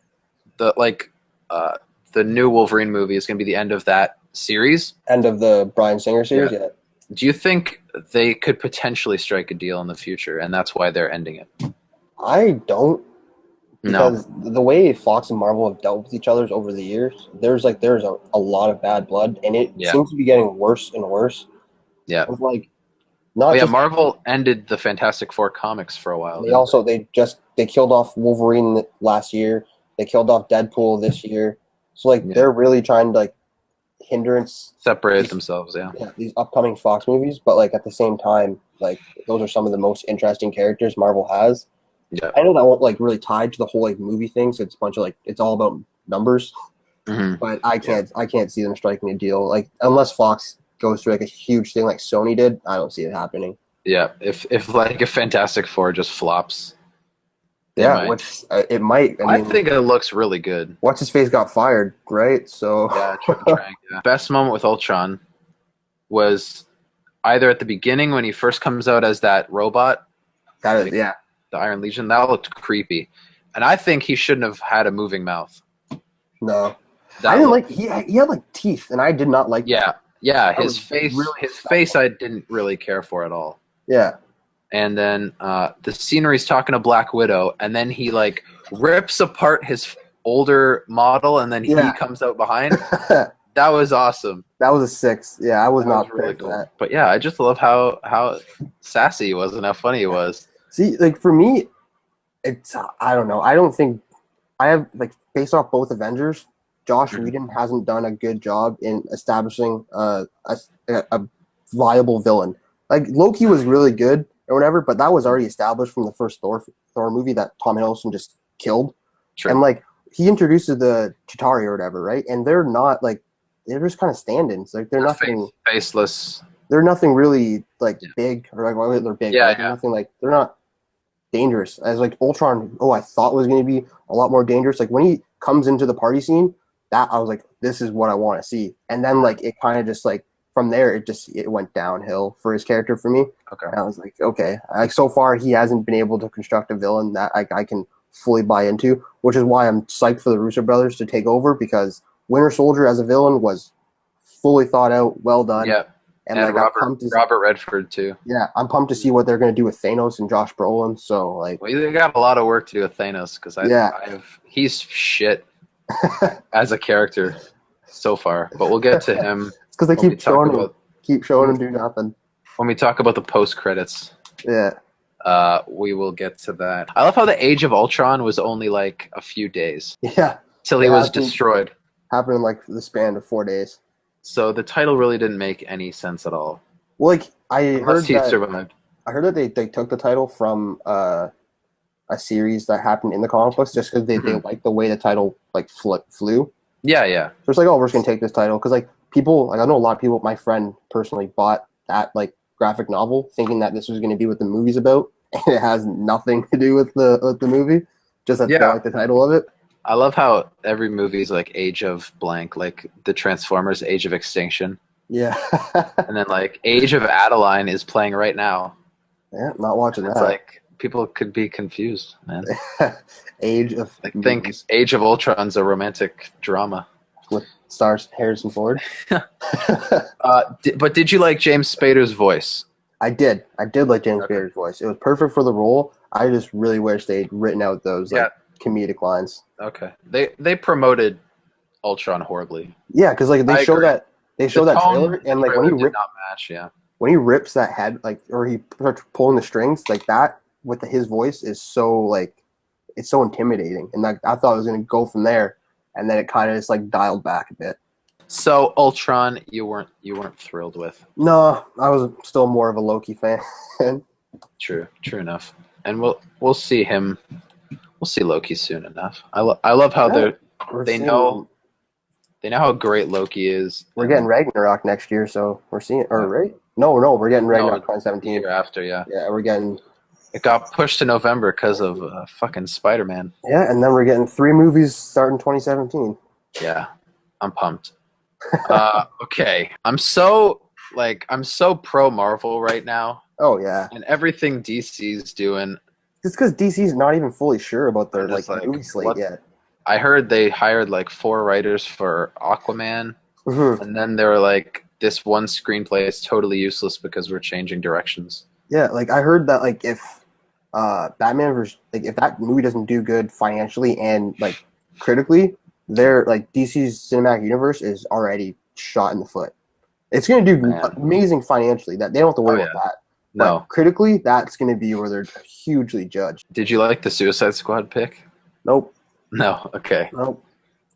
C: the new Wolverine movie is going to be the end of that series? End
B: of the Bryan Singer series, yeah.
C: Do you think they could potentially strike a deal in the future, and that's why they're ending it?
B: I don't. Because the way Fox and Marvel have dealt with each other over the years, there's a lot of bad blood, and it seems to be getting worse and worse.
C: Yeah.
B: With like,
C: Marvel ended the Fantastic Four comics for a while.
B: They killed off Wolverine last year. They killed off Deadpool this year. So like they're really trying to
C: separate themselves. Yeah,
B: these upcoming Fox movies, but like at the same time, like those are some of the most interesting characters Marvel has.
C: Yeah,
B: I know that won't like really tied to the whole like movie thing. So it's a bunch of it's all about numbers.
C: Mm-hmm.
B: But I can't see them striking a deal like unless Fox goes through like a huge thing like Sony did. I don't see it happening.
C: Yeah, if Fantastic Four just flops.
B: Yeah, which it might.
C: I think it looks really good.
B: What's his face got fired, right? So
C: Best moment with Ultron was either at the beginning when he first comes out as that robot. The Iron Legion. That looked creepy, and I think he shouldn't have had a moving mouth.
B: No, I didn't like. He had like teeth, and I did not like.
C: Yeah, his face. Really his face, I didn't really care for at all.
B: Yeah.
C: And then the scenery's talking to Black Widow, and then he like rips apart his older model, and then he comes out behind. That was awesome.
B: That was a 6. Yeah, I was not
C: really cool. That. But yeah, I just love how sassy he was and how funny he was.
B: See, like for me, it's I don't know. I don't think I have like based off both Avengers, Josh Whedon hasn't done a good job in establishing a viable villain. Like Loki was really good or whatever, but that was already established from the first Thor movie that Tom Hiddleston just killed.
C: True.
B: And like he introduces the Chitauri or whatever, right? And they're not like they're just kind of stand-ins. Like they're nothing
C: faceless.
B: They're nothing really like big or like well, they're big.
C: Yeah,
B: right? They're nothing like they're not dangerous. As like Ultron, I thought was going to be a lot more dangerous. Like when he comes into the party scene, that I was like, this is what I want to see. And then like it kind of just like from there it went downhill for his character for me.
C: Okay.
B: And I was like, okay, like so far he hasn't been able to construct a villain that I can fully buy into, which is why I'm psyched for the Russo brothers to take over because Winter Soldier as a villain was fully thought out, well done.
C: Yeah. And like Robert Redford too.
B: Yeah, I'm pumped to see what they're going to do with Thanos and Josh Brolin. So like,
C: they got a lot of work to do with Thanos because he's shit as a character so far. But we'll get to him.
B: It's because they keep showing him do nothing.
C: When we talk about the post credits, we will get to that. I love how the Age of Ultron was only like a few days.
B: Yeah,
C: till he was destroyed.
B: Happened in like the span of 4 days.
C: So the title really didn't make any sense at all.
B: Well, like I heard that they took the title from a series that happened in the comic books just because they liked the way the title like flew.
C: Yeah, yeah.
B: So it's like, oh, we're just gonna take this title because like people, like I know a lot of people. My friend personally bought that like graphic novel thinking that this was going to be what the movie's about, and it has nothing to do with the movie. Just that they like the title of it.
C: I love how every movie is like Age of blank, like the Transformers Age of Extinction.
B: Yeah.
C: And then like Age of Adeline is playing right now.
B: Yeah, not watching that.
C: It's like people could be confused, man.
B: Age of
C: I think Age of Ultron's a romantic drama.
B: With stars Harrison Ford.
C: But did you like James Spader's voice?
B: I did. I did like James Spader's voice. It was perfect for the role. I just really wish they'd written out those like comedic lines.
C: Okay. They promoted Ultron horribly.
B: Yeah, because like they show that trailer and like when he
C: did not match,
B: when he rips that head like or he starts pulling the strings like that with his voice is so like it's so intimidating and like I thought it was gonna go from there and then it kind of just like dialed back a bit.
C: So Ultron, you weren't thrilled with?
B: No, I was still more of a Loki fan.
C: True enough. And we'll see him. We'll see Loki soon enough. I love how they know how great Loki is.
B: We're getting Ragnarok next year, so we're seeing right? No, we're getting Ragnarok 2017.
C: Year after, yeah.
B: Yeah, we're getting.
C: It got pushed to November because of fucking Spider-Man.
B: Yeah, and then we're getting 3 movies starting 2017.
C: Yeah, I'm pumped. Okay, I'm so pro Marvel right now.
B: Oh yeah,
C: and everything DC's doing.
B: It's because DC's not even fully sure about their like movie slate yet.
C: I heard they hired like 4 writers for Aquaman, and then they were like, "This one screenplay is totally useless because we're changing directions." Yeah,
B: like I heard that like if Batman versus like if that movie doesn't do good financially and like critically, they're like DC's cinematic universe is already shot in the foot. It's going to do amazing financially. That they don't have to worry about that.
C: No,
B: but critically, that's going to be where they're hugely judged.
C: Did you like the Suicide Squad pick?
B: Nope.
C: No. Okay.
B: Nope.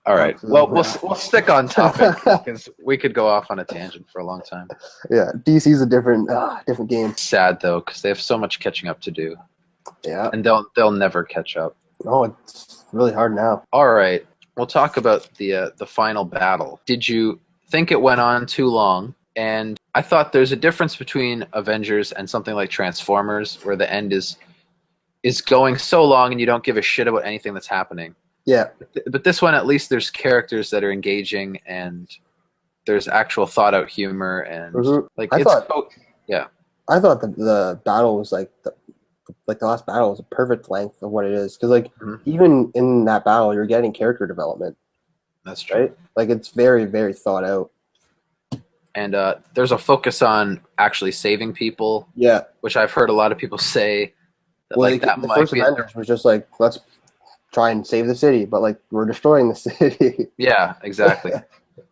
C: All right. Well, we'll stick on topic because we could go off on a tangent for a long time.
B: Yeah, DC's a different game.
C: Sad though, because they have so much catching up to do.
B: Yeah.
C: And they'll never catch up.
B: Oh, it's really hard now.
C: All right. We'll talk about the final battle. Did you think it went on too long? And I thought there's a difference between Avengers and something like Transformers, where the end is going so long and you don't give a shit about anything that's happening.
B: Yeah.
C: But this one, at least there's characters that are engaging and there's actual thought out humor and like I thought
B: the battle was like the last battle was a perfect length of what it is because like even in that battle you're getting character development.
C: That's true.
B: Right? Like it's very, very thought out.
C: And there's a focus on actually saving people.
B: Yeah.
C: Which I've heard a lot of people say that
B: the first Avengers was just like, let's try and save the city, but like we're destroying the city.
C: Yeah, exactly.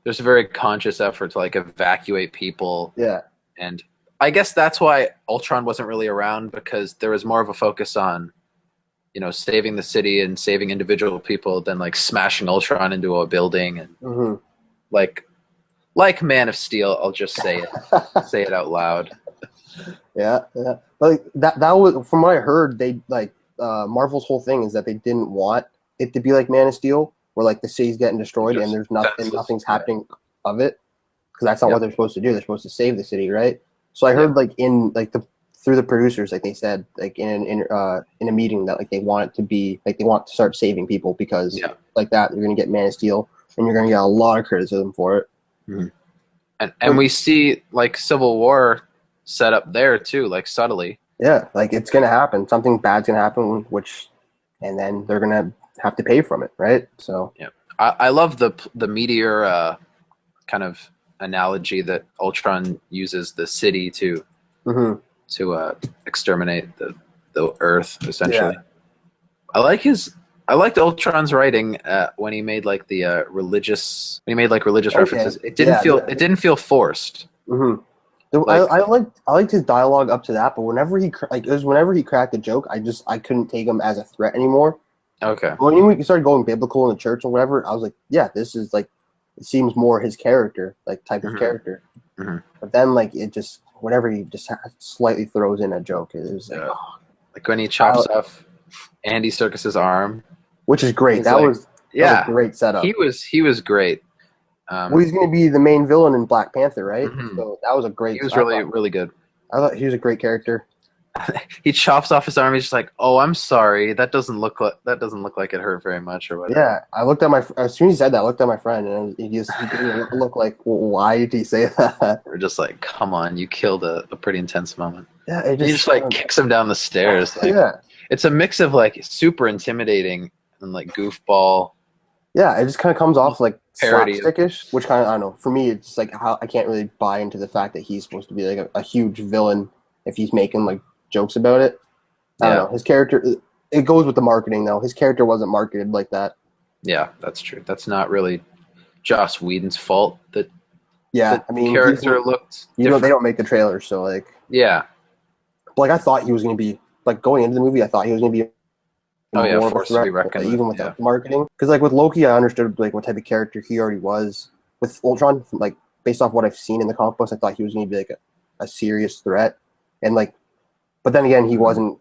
C: There's a very conscious effort to like evacuate people.
B: Yeah.
C: And I guess that's why Ultron wasn't really around, because there was more of a focus on, saving the city and saving individual people than like smashing Ultron into a building and like like Man of Steel. I'll just say it out loud.
B: Yeah. But like, that was, from what I heard, they like Marvel's whole thing is that they didn't want it to be like Man of Steel, where like the city's getting destroyed and there's nothing, nothing's happening of it, because that's not what they're supposed to do. They're supposed to save the city, right? So I heard like in like through the producers, like they said, like in a meeting, that like they want it to be like they want to start saving people, because like that you're gonna get Man of Steel and you're gonna get a lot of criticism for it.
C: Mm-hmm. And we see like Civil War set up there too, like subtly.
B: Yeah, like it's gonna happen. Something bad's gonna happen, and then they're gonna have to pay from it, right? So
C: I love the meteor kind of analogy that Ultron uses the city to exterminate the Earth, essentially. I liked Ultron's writing when he made like the religious references. It didn't feel forced.
B: Like, I liked his dialogue up to that, but whenever he cracked a joke, I couldn't take him as a threat anymore.
C: Okay.
B: When he started going biblical in the church or whatever, I was like, yeah, this is like, it seems more his character, like type of character. But then like it just, whenever he just slightly throws in a joke, it was like,
C: like when he chops off Andy Serkis's arm,
B: which is great. That was a great setup.
C: He was great.
B: Well, he's going to be the main villain in Black Panther, right? So that was a great.
C: He was really good.
B: I thought he was a great character.
C: He chops off his arm. He's just like, "Oh, I'm sorry. That doesn't look like it hurt very much, or whatever."
B: Yeah, I looked at as soon as he said that, I looked at my friend, and he didn't look like, well, why did he say that?
C: We're just like, "Come on, you killed a pretty intense moment."
B: Yeah,
C: he just like kicks him down the stairs. Like, it's a mix of like super intimidating and like goofball.
B: Yeah, it just kind of comes off like
C: parody
B: slapstickish, which kind of, I don't know. For me, it's like how I can't really buy into the fact that he's supposed to be like a huge villain if he's making like jokes about it. I don't know. His character, it goes with the marketing though. His character wasn't marketed like that.
C: Yeah, that's true. That's not really Joss Whedon's fault. That
B: I mean,
C: character looked.
B: They don't make the trailers, so like.
C: Yeah.
B: But like I thought he was going to be like going into the movie. I thought he was going to be.
C: More force to be reckoned
B: even with the marketing, because like with Loki, I understood like what type of character he already was. With Ultron, like based off what I've seen in the comic books, I thought he was going to be like a serious threat, and like, but then again, he wasn't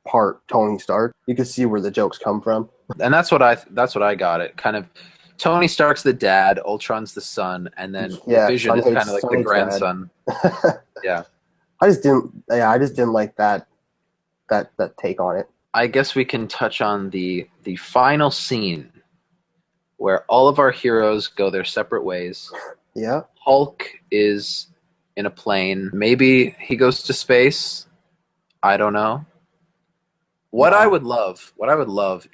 B: part Tony Stark. You could see where the jokes come from,
C: and that's what I got. It kind of Tony Stark's the dad, Ultron's the son, and then Vision is kind of like the grandson. I just didn't like that take on it. I guess we can touch on the final scene where all of our heroes go their separate ways.
B: Yeah.
C: Hulk is in a plane. Maybe he goes to space. I don't know. What I would love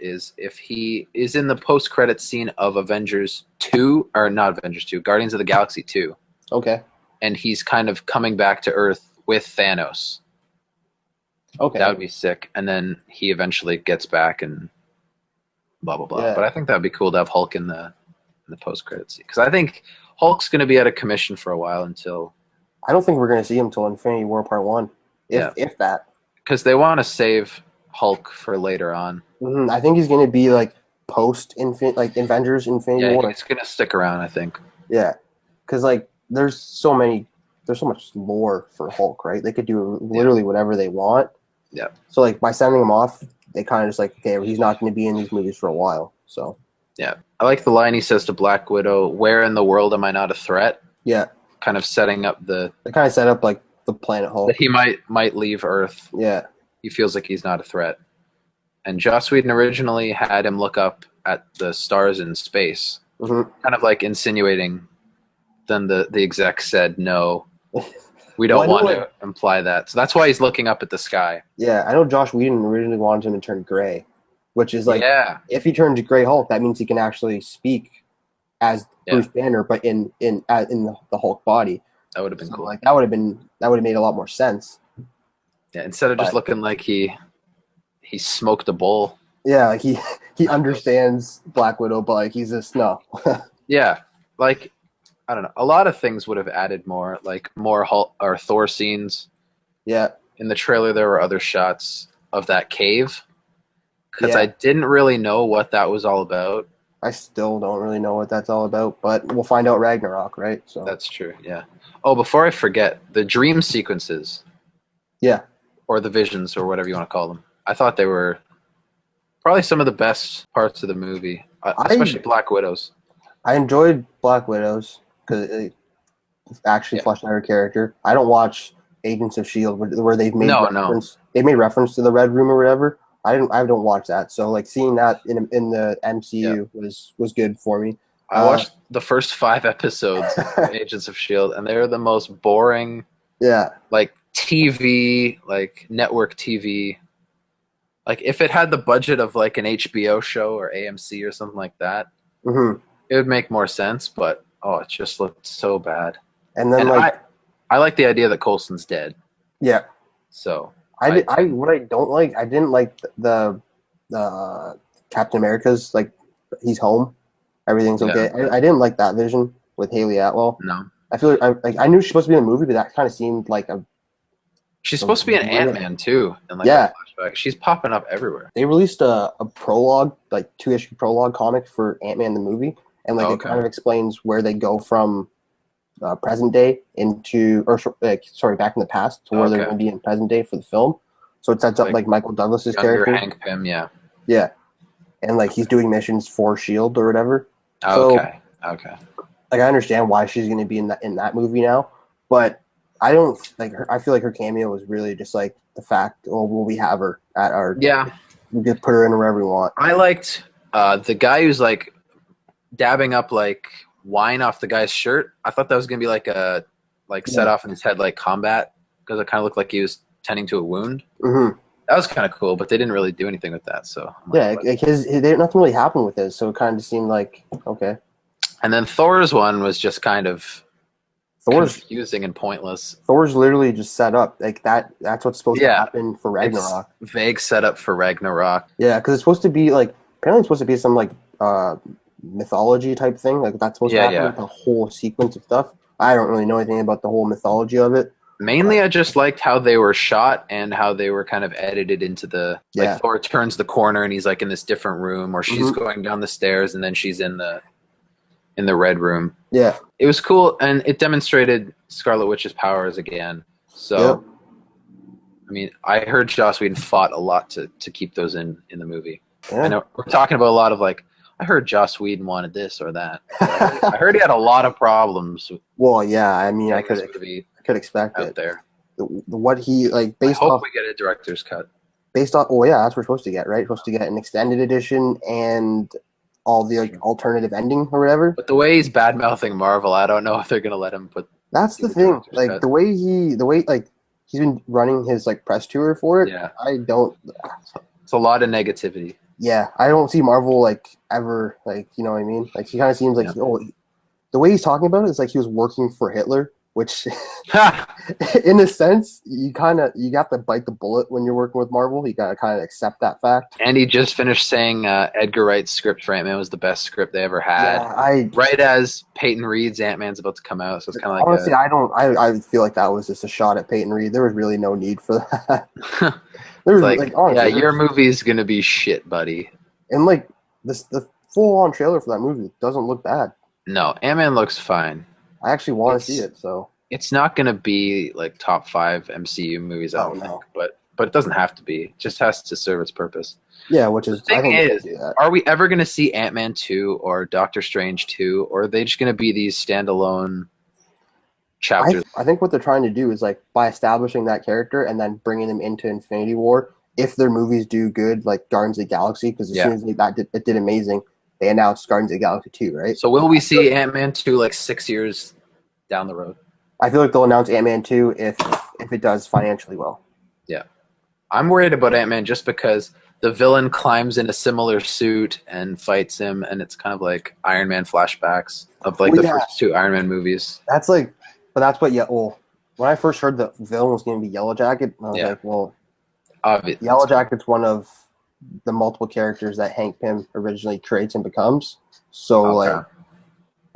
C: is if he is in the post-credit scene of Avengers 2, or not Avengers 2, Guardians of the Galaxy 2.
B: Okay.
C: And he's kind of coming back to Earth with Thanos.
B: Okay.
C: That would be sick. And then he eventually gets back and blah, blah, blah.
B: Yeah.
C: But I think that would be cool to have Hulk in the post-credits scene. Because I think Hulk's going to be out of commission for a while until...
B: I don't think we're going to see him until Infinity War Part 1. If that.
C: Because they want to save Hulk for later on.
B: I think he's going to be like Avengers Infinity War.
C: Yeah, he's going to stick around, I think.
B: Yeah. Because like there's so much lore for Hulk, right? They could do literally whatever they want.
C: Yeah.
B: So like by sending him off, they kind of just like, okay, he's not going to be in these movies for a while. So.
C: Yeah, I like the line he says to Black Widow, "Where in the world am I not a threat?"
B: Yeah.
C: Kind of setting up
B: They kind of set up like the Planet Hulk.
C: That he might leave Earth.
B: Yeah.
C: He feels like he's not a threat. And Joss Whedon originally had him look up at the stars in space, kind of like insinuating. Then the exec said no. We don't want to imply that. So that's why he's looking up at the sky.
B: Yeah, I know Joss Whedon originally wanted him to turn gray, which is like, if he turns gray Hulk, that means he can actually speak as Bruce Banner, but in the Hulk body.
C: That would have been cool.
B: Like that would have made a lot more sense.
C: Yeah, instead of just looking like he smoked a bowl.
B: Yeah, like he understands Black Widow, but like he's just no.
C: Yeah, like. I don't know. A lot of things would have added more Hulk or Thor scenes.
B: Yeah.
C: In the trailer, there were other shots of that cave because I didn't really know what that was all about.
B: I still don't really know what that's all about, but we'll find out Ragnarok, right? So
C: That's true. Yeah. Oh, before I forget, the dream sequences
B: yeah,
C: or the visions or whatever you want to call them, I thought they were probably some of the best parts of the movie, especially Black Widow's.
B: I enjoyed Black Widows because it actually fleshed out her character. I don't watch Agents of Shield where they've made they made reference to the Red Room or whatever. I don't watch that. So like seeing that in the MCU was good for me.
C: I watched the first 5 episodes of Agents of Shield, and they're the most boring.
B: Yeah.
C: Like TV, like network TV. Like if it had the budget of like an HBO show or AMC or something like that, it would make more sense. But it just looked so bad.
B: And then
C: I like the idea that Coulson's dead.
B: Yeah.
C: So
B: what I don't like, I didn't like the Captain America's like he's home, everything's okay. Yeah. I didn't like that vision with Haley Atwell.
C: No,
B: I feel like I knew she was supposed to be in the movie, but that kind of seemed like
C: she's supposed to be an Ant-Man too, and like flashback. She's popping up everywhere.
B: They released a prologue, like 2-issue prologue comic for Ant-Man the movie, and like it kind of explains where they go from present day into, back in the past to where they're going to be in present day for the film. So it sets up like Michael Douglas's character,
C: Hank Pym, yeah,
B: and like he's doing missions for Shield or whatever.
C: Okay.
B: Like I understand why she's going to be in that movie now, but I don't like her. I feel like her cameo was really just like the fact, will we have her at our?
C: Yeah,
B: we could put her in wherever we want.
C: I liked the guy who's like dabbing up like wine off the guy's shirt. I thought that was gonna be like a set off in his head like combat, because it kind of looked like he was tending to a wound.
B: Mm-hmm.
C: That was kind of cool, but they didn't really do anything with that. So
B: nothing really happened with it, so it kind of seemed like okay.
C: And then Thor's one was just kind of confusing and pointless.
B: Thor's literally just set up like that. That's what's supposed to happen for Ragnarok.
C: It's vague setup for Ragnarok.
B: Yeah, because it's supposed to be like apparently it's supposed to be some like mythology type thing. Like that's supposed to happen with a whole sequence of stuff. I don't really know anything about the whole mythology of it.
C: Mainly, I just liked how they were shot and how they were kind of edited into the like Thor turns the corner and he's like in this different room, or she's going down the stairs and then she's in the Red Room. Yeah, it was cool, and it demonstrated Scarlet Witch's powers again. So, I mean, I heard Joss Whedon fought a lot to keep those in the movie. Yeah. I know we're talking about a lot of like, I heard Joss Whedon wanted this or that. I heard he had a lot of problems.
B: Well, yeah, I mean, I could expect
C: out there.
B: What he like based
C: I hope
B: off
C: we get a director's cut.
B: Based on, well, yeah, that's what we're supposed to get, right? We're supposed to get an extended edition and all the like alternative ending or whatever.
C: But the way he's bad mouthing Marvel, I don't know if they're gonna let him put.
B: That's the thing. Like cut. the way like he's been running his like press tour for it.
C: Yeah,
B: I don't.
C: It's a lot of negativity.
B: Yeah, I don't see Marvel like ever like, you know what I mean? Like he kind of seems like the way he's talking about it is like he was working for Hitler, which in a sense you got to bite the bullet when you're working with Marvel. You got to kind of accept that fact.
C: And he just finished saying Edgar Wright's script for Ant-Man was the best script they ever had. Yeah, right as Peyton Reed's Ant-Man's about to come out, so it's kind of like
B: honestly, I feel like that was just a shot at Peyton Reed. There was really no need for that.
C: Honestly, your movie's gonna be shit, buddy.
B: And like the full-on trailer for that movie doesn't look bad.
C: No, Ant-Man looks fine.
B: I actually want to see it, so
C: it's not gonna be like top 5 MCU movies, I don't think, but it doesn't have to be. It just has to serve its purpose.
B: Yeah, which is
C: the thing is, are we ever gonna see Ant-Man 2 or Doctor Strange 2, or are they just gonna be these standalone chapters?
B: I think what they're trying to do is like by establishing that character and then bringing them into Infinity War. If their movies do good, like Guardians of the Galaxy, because as soon as it did amazing, they announced Guardians of the Galaxy 2, right?
C: So will we see Ant-Man 2 like 6 years down the road?
B: I feel like they'll announce Ant-Man 2 if it does financially well.
C: Yeah. I'm worried about Ant-Man just because the villain climbs in a similar suit and fights him, and it's kind of like Iron Man flashbacks of like first 2 Iron Man movies.
B: That's like, but that's what, when I first heard the villain was going to be Yellow Jacket, I was like, well, Yellow Jacket's one of the multiple characters that Hank Pym originally creates and becomes. So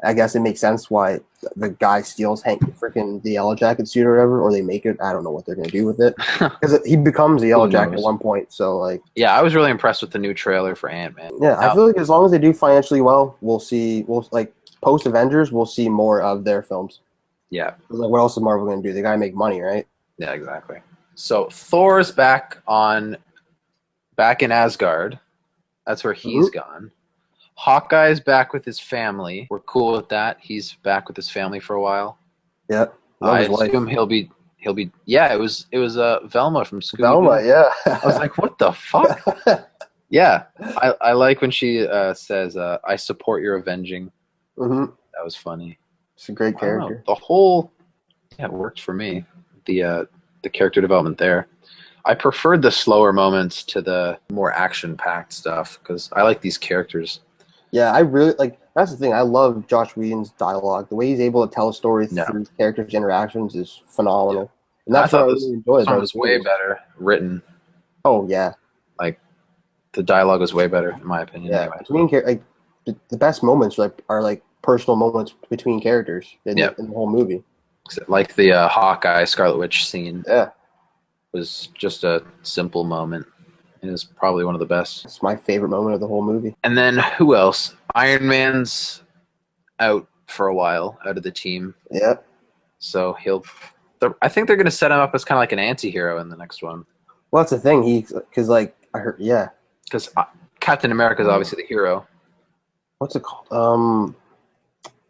B: I guess it makes sense why the guy steals Hank freaking the Yellow Jacket suit or whatever, or they make it. I don't know what they're gonna do with it because he becomes the Yellow Jacket at one point. So like,
C: yeah, I was really impressed with the new trailer for Ant-Man.
B: Yeah, I feel like as long as they do financially well, we'll see. We'll like post Avengers, we'll see more of their films.
C: Yeah,
B: like what else is Marvel gonna do? They gotta make money, right?
C: Yeah, exactly. So Thor's back in Asgard. That's where he's gone. Hawkeye's back with his family. We're cool with that. He's back with his family for a while.
B: Yep.
C: I assume he'll be. Yeah, it was Velma from Scooby-Doo.
B: Velma, yeah.
C: I was like, what the fuck? Yeah, I like when she says, "I support your avenging."
B: Mm-hmm.
C: That was funny.
B: It's a great character.
C: The whole, it worked for me. The character development there. I preferred the slower moments to the more action-packed stuff because I like these characters.
B: Yeah, I really like. That's the thing. I love Josh Whedon's dialogue. The way he's able to tell a story through characters' interactions is phenomenal. Yeah. And that's what I really enjoyed.
C: This one was way better written.
B: Oh yeah,
C: like the dialogue was way better in my opinion.
B: Yeah,
C: anyway.
B: The best moments are personal moments between characters in the whole movie.
C: Like the Hawkeye Scarlet Witch scene.
B: Yeah,
C: was just a simple moment. It was probably one of the best.
B: It's my favorite moment of the whole movie.
C: And then who else? Iron Man's out for a while, out of the team.
B: Yep.
C: So I think they're going to set him up as kind of like an anti-hero in the next one.
B: Well, that's the thing. Because I heard, yeah.
C: Because Captain America is obviously the hero.
B: What's it called?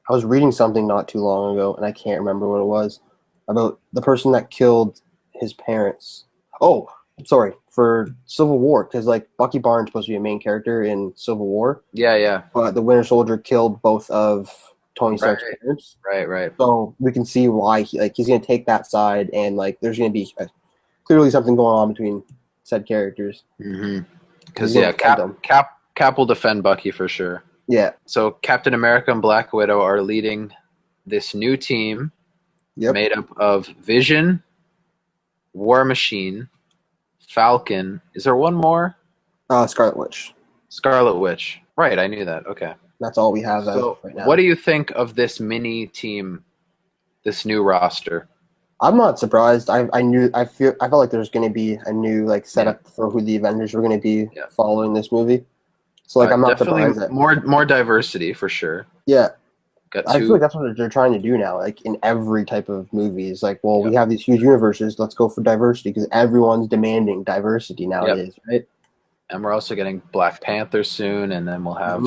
B: I was reading something not too long ago, and I can't remember what it was, about the person that killed his parents. Oh, sorry, for Civil War, because Bucky Barnes supposed to be a main character in Civil War.
C: Yeah.
B: But the Winter Soldier killed both of Tony Stark's parents.
C: Right.
B: So we can see why he's going to take that side, and there's going to be clearly something going on between said characters.
C: Because Cap will defend Bucky for sure.
B: Yeah.
C: So Captain America and Black Widow are leading this new team made up of Vision, War Machine, Falcon. Is there one more?
B: Scarlet Witch.
C: Scarlet Witch. Right, I knew that. Okay.
B: That's all we have right now.
C: What do you think of this mini team, this new roster?
B: I'm not surprised. I felt like there's going to be a new setup for who the Avengers were going to be following this movie. So I'm not surprised. That
C: more diversity for sure.
B: Yeah. I feel like that's what they're trying to do now. In every type of movie, it's we have these huge universes. Let's go for diversity because everyone's demanding diversity nowadays, right?
C: And we're also getting Black Panther soon, and then we'll have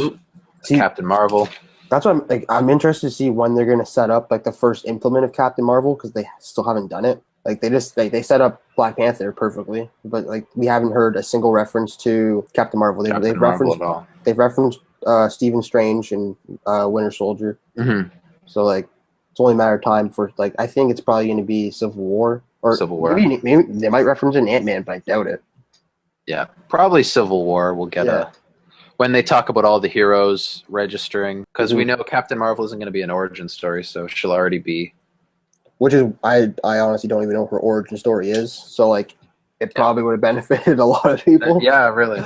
C: Captain Marvel.
B: That's what I'm interested to see when they're going to set up the first implement of Captain Marvel because they still haven't done it. They set up Black Panther perfectly, but we haven't heard a single reference to Captain Marvel. They've referenced Stephen Strange and Winter Soldier. So it's only a matter of time for I think it's probably going to be Civil War or maybe they might reference an Ant-Man, but I doubt it.
C: Yeah, probably Civil War. We'll get when they talk about all the heroes registering because we know Captain Marvel isn't going to be an origin story, so she'll already be.
B: Which is, I honestly don't even know what her origin story is. So, it probably would have benefited a lot of people.
C: Yeah, really.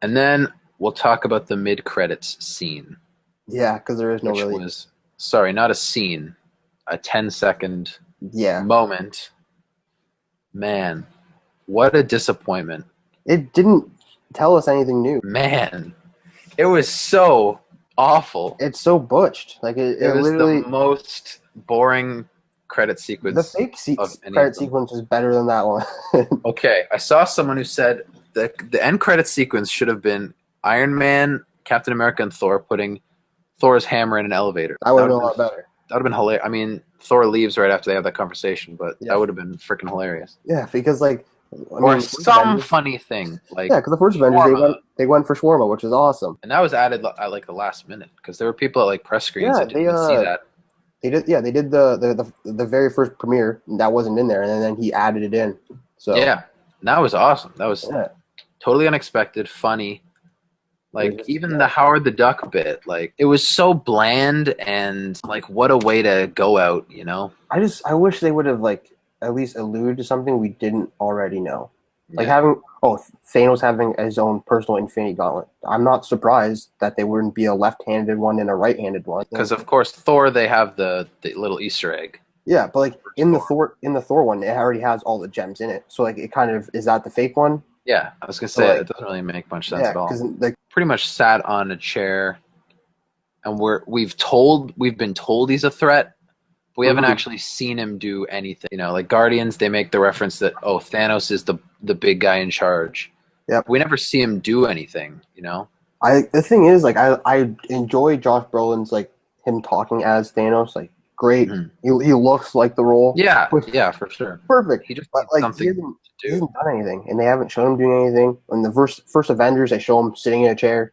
C: And then we'll talk about the mid-credits scene.
B: Yeah, because there is no
C: sorry, not a scene. A 10-second moment. Man, what a disappointment.
B: It didn't tell us anything new.
C: Man, it was so awful.
B: It's so butched. It
C: was
B: literally
C: the most boring credit sequence.
B: The fake credit sequence is better than that one.
C: Okay, I saw someone who said the end credit sequence should have been Iron Man, Captain America, and Thor putting Thor's hammer in an elevator.
B: That would have been a lot better.
C: That would have been hilarious. I mean, Thor leaves right after they have that conversation, but that would have been freaking hilarious.
B: Yeah, because
C: some funny thing
B: because the first Avengers they went for Shawarma, which is awesome,
C: and that was added at the last minute because there were people at press screens that didn't see that.
B: They did, they did the very first premiere that wasn't in there, and then he added it in. So
C: that was awesome. That was totally unexpected, funny. Even the Howard the Duck bit, it was so bland and what a way to go out, you know.
B: I wish they would have at least alluded to something we didn't already know. Like Thanos having his own personal Infinity Gauntlet. I'm not surprised that they wouldn't be a left-handed one and a right-handed one.
C: Because of course Thor, they have the little Easter egg.
B: Yeah, but like in the Thor one, it already has all the gems in it. So like it kind of is that the fake one?
C: Yeah, I was gonna say it doesn't really make much sense at all.
B: Like
C: pretty much sat on a chair, and we've been told he's a threat. But we haven't actually seen him do anything. You know, like Guardians, they make the reference that Thanos is the big guy in charge.
B: Yeah,
C: we never see him do anything. You know,
B: the thing is, like I enjoy Josh Brolin's like him talking as Thanos, like. Great. Mm-hmm. He looks like the role.
C: Yeah, yeah, for sure.
B: Perfect.
C: He just
B: he hasn't done anything, and they haven't shown him doing anything. In the first Avengers, they show him sitting in a chair.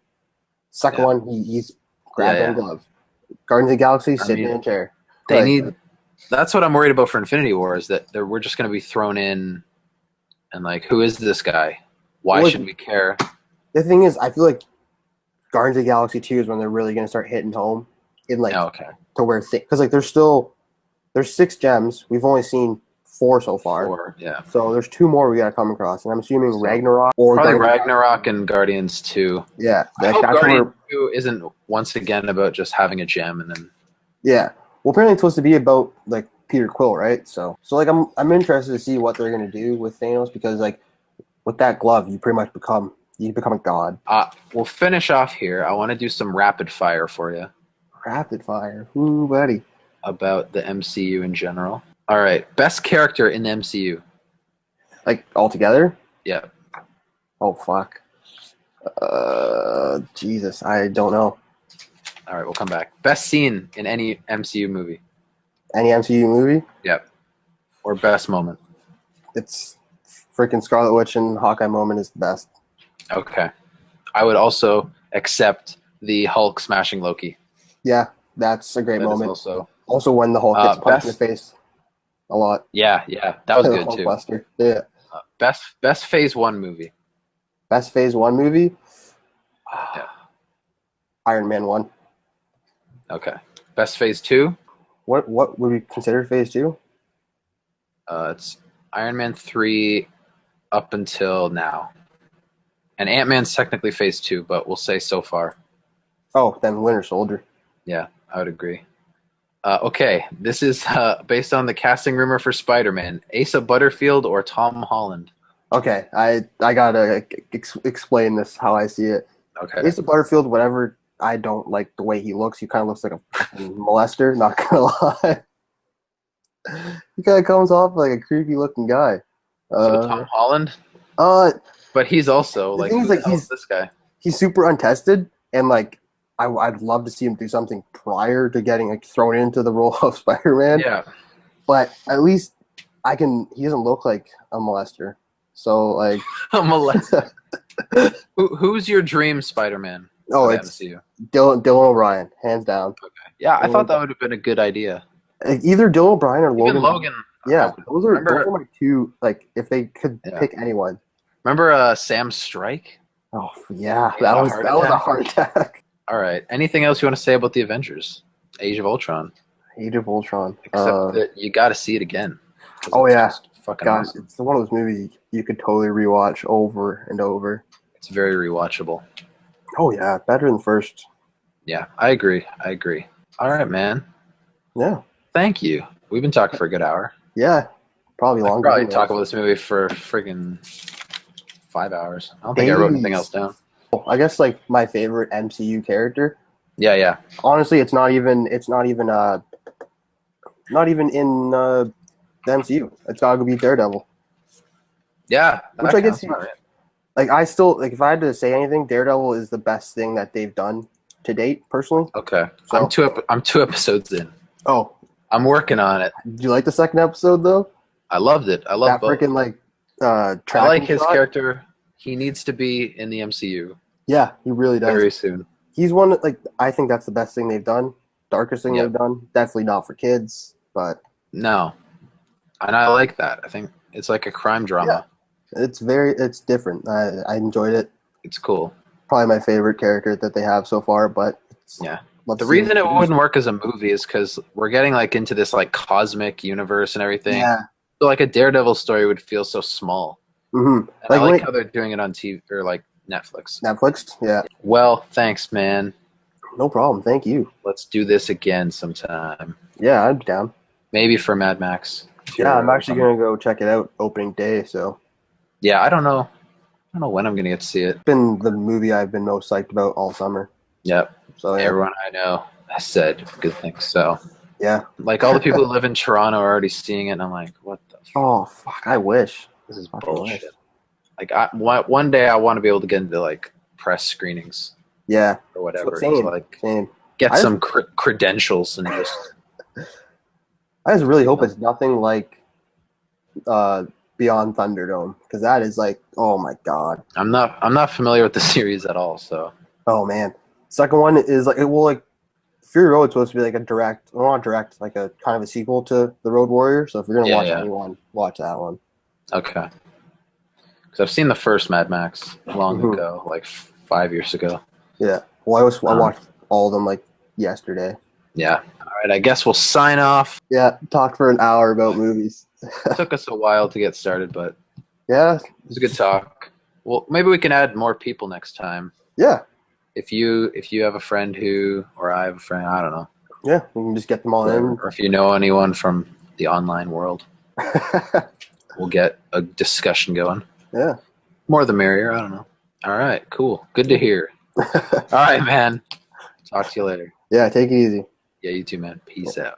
B: Second one, he's grabbing a glove. Guardians of the Galaxy, sitting in a chair.
C: That's what I'm worried about for Infinity War, is that we're just going to be thrown in, and like, who is this guy? Why should we care?
B: The thing is, I feel like Guardians of the Galaxy 2 is when they're really going to start hitting home. In like to where because like there's 6 gems. We've only seen 4 so far.
C: 4, yeah.
B: So there's 2 more we got to come across, and I'm assuming Ragnarok or
C: probably Ragnarok and Guardians 2.
B: Yeah,
C: I hope Guardians 2 isn't once again about just having a gem and then.
B: Yeah, well, apparently it's supposed to be about like Peter Quill, right? So like I'm interested to see what they're gonna do with Thanos, because like with that glove, you pretty much become a god.
C: We'll finish off here. I want to do some rapid fire for you.
B: Rapid fire. Ooh, buddy.
C: About the MCU in general. All right. Best character in the MCU.
B: Like, altogether?
C: Yeah.
B: Oh, fuck. Jesus. I don't know.
C: All right. We'll come back. Best scene in any MCU movie.
B: Any MCU movie?
C: Yep. Or best moment.
B: It's freaking Scarlet Witch and Hawkeye moment is the best.
C: Okay. I would also accept the Hulk smashing Loki.
B: Yeah, that's a great moment. Also when the Hulk gets punched in the face a lot.
C: Yeah, that was good too.
B: Buster. Yeah.
C: Best Phase 1 movie.
B: Best Phase 1 movie?
C: Yeah.
B: Iron Man 1.
C: Okay. Best Phase 2?
B: What would we consider Phase 2?
C: It's Iron Man 3 up until now. And Ant-Man's technically Phase 2, but we'll say so far.
B: Oh, then Winter Soldier.
C: Yeah, I would agree. Okay, this is based on the casting rumor for Spider-Man. Asa Butterfield or Tom Holland?
B: Okay, I gotta explain this how I see it.
C: Okay.
B: Asa Butterfield, whatever, I don't like the way he looks. He kind of looks like a molester, not gonna lie. He kind of comes off like a creepy-looking guy.
C: So Tom Holland? But he's also like, he's this guy.
B: He's super untested, and like, I'd love to see him do something prior to getting like thrown into the role of Spider-Man.
C: Yeah.
B: But at least he doesn't look like a molester. So like
C: a molester. Who's your dream Spider-Man?
B: Oh, it's Dylan O'Brien, hands down.
C: Okay. Yeah, I thought that would have been a good idea.
B: Either Dylan O'Brien or
C: Even
B: Logan.
C: Logan.
B: Yeah, those are my two. Like, if they could pick anyone.
C: Remember Sam Strike?
B: Oh yeah, that was a heart attack.
C: All right. Anything else you want to say about the Avengers? Age of Ultron.
B: Age of Ultron.
C: Except that you got to see it again.
B: Oh yeah,
C: fucking awesome.
B: It's one of those movies you could totally rewatch over and over.
C: It's very rewatchable.
B: Oh yeah, better than first.
C: Yeah, I agree. All right, man.
B: Yeah.
C: Thank you. We've been talking for a good hour.
B: Yeah, probably longer.
C: Probably talk about this movie for friggin' 5 hours. I don't think I wrote anything else down.
B: I guess like my favorite MCU character.
C: Yeah.
B: Honestly, it's not even in the MCU. It's gotta be Daredevil.
C: Yeah,
B: which I guess like I still like if I had to say anything, Daredevil is the best thing that they've done to date, personally.
C: Okay, so, I'm two episodes in.
B: Oh,
C: I'm working on it.
B: Did you like the second episode though?
C: I loved it. I love
B: that freaking like.
C: I like his character. He needs to be in the MCU.
B: Yeah, he really does.
C: Very soon.
B: He's one like I think that's the best thing they've done. Darkest thing they've done. Definitely not for kids, but
C: no. And I like that. I think it's like a crime drama.
B: Yeah. It's different. I enjoyed it.
C: It's cool.
B: Probably my favorite character that they have so far, but
C: the reason it wouldn't work as a movie is because we're getting like into this like cosmic universe and everything.
B: Yeah.
C: So like a Daredevil story would feel so small.
B: Mm-hmm.
C: And I like how they're doing it on TV or like Netflix.
B: Netflix, yeah.
C: Well, thanks, man.
B: No problem. Thank you.
C: Let's do this again sometime.
B: Yeah, I'm down.
C: Maybe for Mad Max.
B: Yeah, I'm actually gonna go check it out opening day. So.
C: Yeah, I don't know when I'm gonna get to see it.
B: It's been the movie I've been most psyched about all summer.
C: Yep.
B: So yeah.
C: Everyone I know has said good things. So
B: yeah,
C: like all the people who live in Toronto are already seeing it, and I'm like, what the?
B: Oh fuck! I wish.
C: This is bullshit. Like one day I want to be able to get into like press screenings.
B: Yeah.
C: Or whatever.
B: Same.
C: To, like
B: Same.
C: get some credentials and just.
B: I just really hope it's nothing like Beyond Thunderdome, because that is like, oh my god.
C: I'm not familiar with the series at all, so.
B: Oh man, second one is like Fury Road's supposed to be like like a kind of a sequel to The Road Warrior. So if you're gonna watch anyone, watch that one.
C: Okay. Because I've seen the first Mad Max long ago, like 5 years ago.
B: Yeah. Well, I watched all of them like yesterday.
C: Yeah. All right. I guess we'll sign off.
B: Yeah. Talked for an hour about movies.
C: It took us a while to get started, but
B: yeah,
C: it was a good talk. Well, maybe we can add more people next time.
B: Yeah.
C: If you have a friend or I have a friend, I don't know.
B: Yeah, we can just get them all in.
C: Or if you know anyone from the online world, we'll get a discussion going.
B: Yeah.
C: More the merrier. I don't know. All right. Cool. Good to hear. All right, man. Talk to you later.
B: Yeah, take it easy.
C: Yeah, you too, man. Peace out.